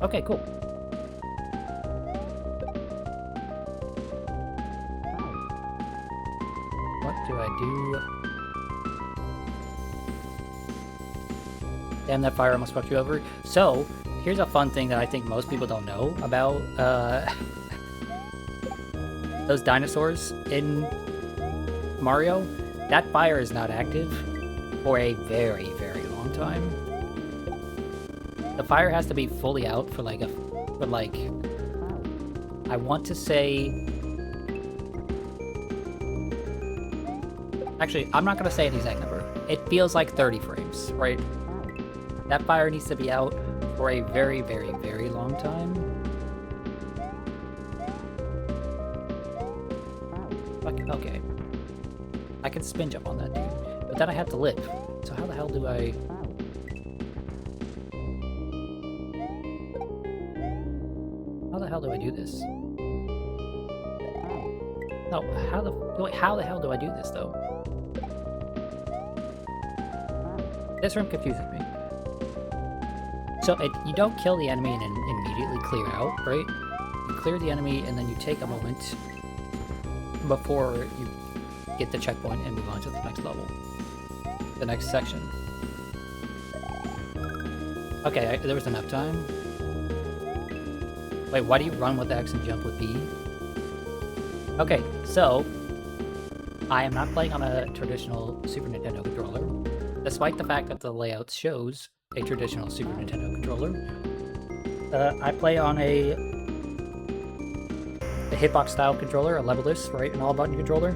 S1: Okay, cool. What do I do? Damn, that fire almost fucked you over. So, here's a fun thing that I think most people don't know about those dinosaurs in Mario. That fire is not active for a very, very long time. The fire has to be fully out for like I want to say... Actually, I'm not going to say an exact number. It feels like 30 frames, right? That fire needs to be out for a very, very, very long time. Okay. I can spin jump on that dude, but then I have to lip. So how the hell do I... How the hell do I do this? No, how the hell do I do this, though? This room confuses me. So you don't kill the enemy and immediately clear out, right? You clear the enemy and then you take a moment before you get the checkpoint and move on to the next level. The next section. Okay, there was enough time. Wait, why do you run with X and jump with B? Okay, so I am not playing on a traditional Super Nintendo controller, despite the fact that the layout shows a traditional Super Nintendo controller. I play on a hitbox style controller, a leveless, right, an all button controller.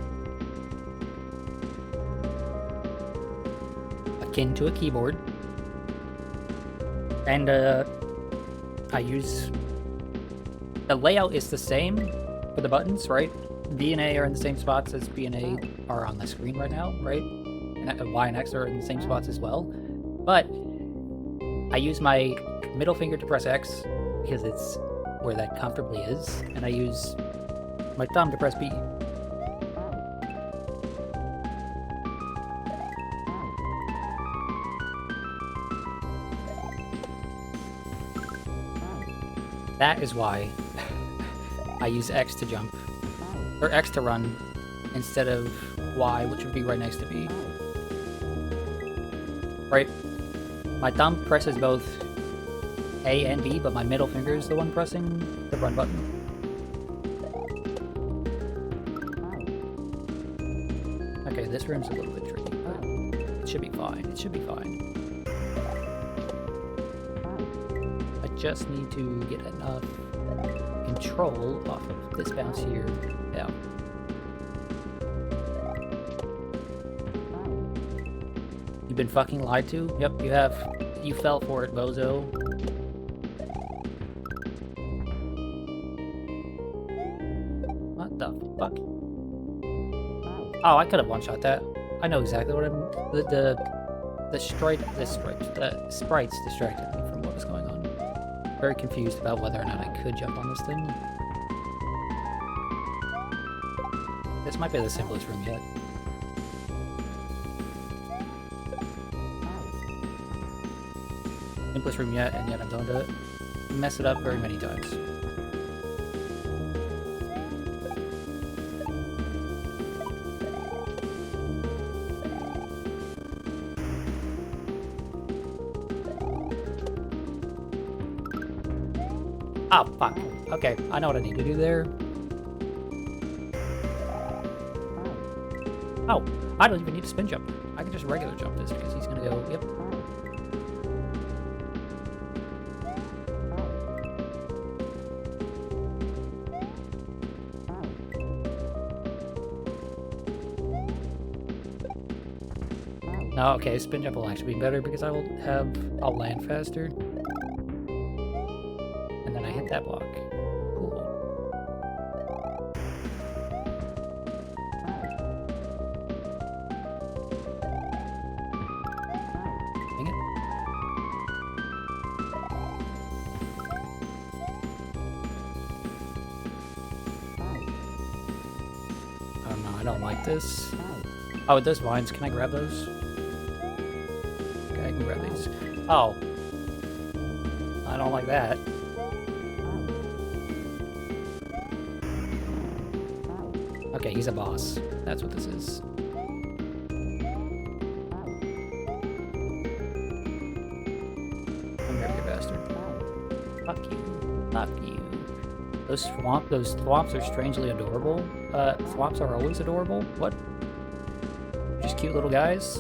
S1: Akin to a keyboard. And I use... The layout is the same for the buttons, right? B and A are in the same spots as B and A are on the screen right now, right? And Y and X are in the same spots as well. But I use my middle finger to press X because it's where that comfortably is, and I use my thumb to press B. That is why I use X to jump, or X to run, instead of Y, which would be right next to B. Right? My thumb presses both A and B, but my middle finger is the one pressing the run button. Okay, this room's a little bit tricky, but it should be fine. It should be fine. I just need to get enough control off of this bounce here. Yeah. You've been fucking lied to? Yep, you have. You fell for it, bozo. What the fuck? Oh, I could have one-shot that. I know exactly what I'm... The sprites distracted me from what was going on. Very confused about whether or not I could jump on this thing. This might be the simplest room yet. Simplest room yet, and yet I'm going to mess it up very many times. Oh, fuck. Okay, I know what I need to do there. Oh, I don't even need to spin jump. I can just regular jump this because he's gonna go, yep. No, okay, spin jump will actually be better because I'll land faster. And then I hit that block. Cool. Dang it. Oh no, I don't like this. Oh, those vines, can I grab those? Okay, I can grab these. Oh. I don't like that. Okay, he's a boss. That's what this is. Come here, you bastard. Fuck you. Fuck you. Those thwomps are strangely adorable. Thwomps are always adorable? What? Just cute little guys?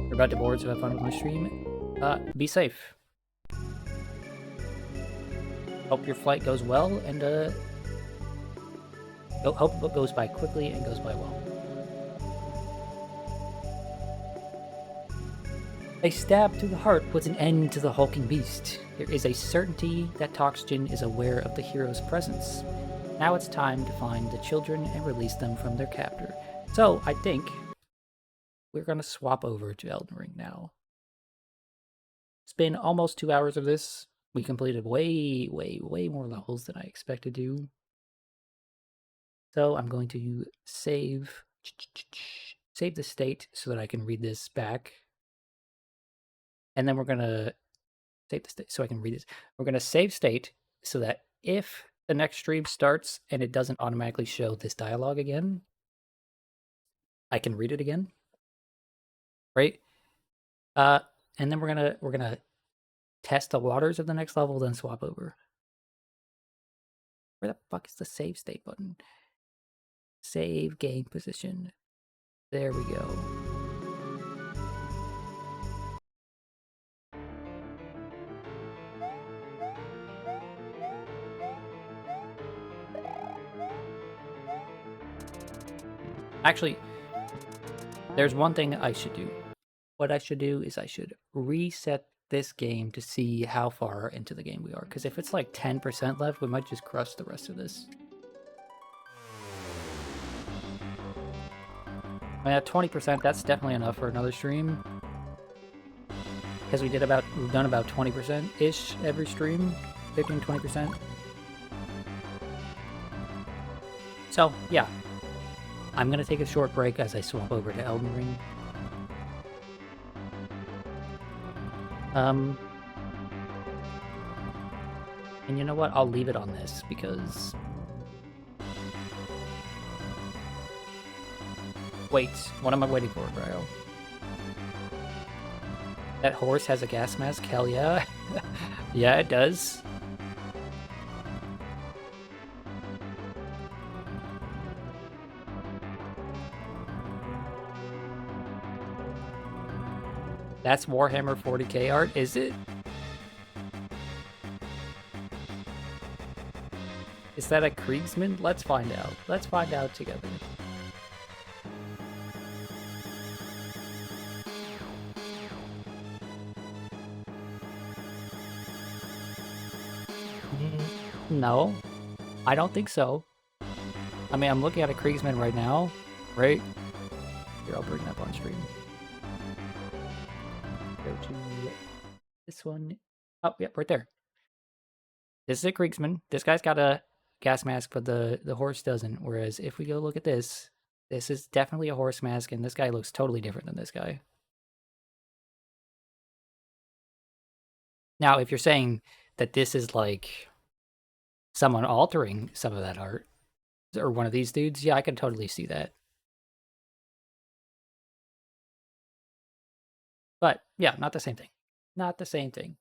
S1: We're about to board, so have fun with my stream. Be safe. Hope your flight goes well, and hope it goes by quickly and goes by well. A stab to the heart puts an end to the hulking beast. There is a certainty that Toxgen is aware of the hero's presence. Now it's time to find the children and release them from their captor. So, I think we're gonna swap over to Elden Ring now. It's been almost 2 hours of this. We completed way more levels than I expected to. So I'm going to save the state so that I can read this back. And then we're going to save the state so I can read this. We're going to save state so that if the next stream starts and it doesn't automatically show this dialogue again, I can read it again. Right? And then we're gonna test the waters of the next level, then swap over. Where the fuck is the save state button? Save game position. There we go. Actually, there's one thing I should do. What I should do is I should reset this game to see how far into the game we are. Because if it's like 10% left, we might just crush the rest of this. I mean, at 20%, that's definitely enough for another stream. Because we've done about 20%-ish every stream. 15-20%. So, yeah. I'm going to take a short break as I swap over to Elden Ring. And you know what? I'll leave it on this because Wait, what am I waiting for, bro? That horse has a gas mask? Hell yeah. Yeah, it does. That's Warhammer 40k art, is it? Is that a Kriegsman? Let's find out. Let's find out together. No, I don't think so. I mean, I'm looking at a Kriegsman right now, right? Here, I'll bring that up on stream. Go to this one. Oh, yep, right there. This is a Kriegsman. This guy's got a gas mask, but the horse doesn't. Whereas if we go look at this, this is definitely a horse mask, and this guy looks totally different than this guy. Now, if you're saying that this is like someone altering some of that art, or one of these dudes, yeah, I can totally see that. But yeah, not the same thing. Not the same thing.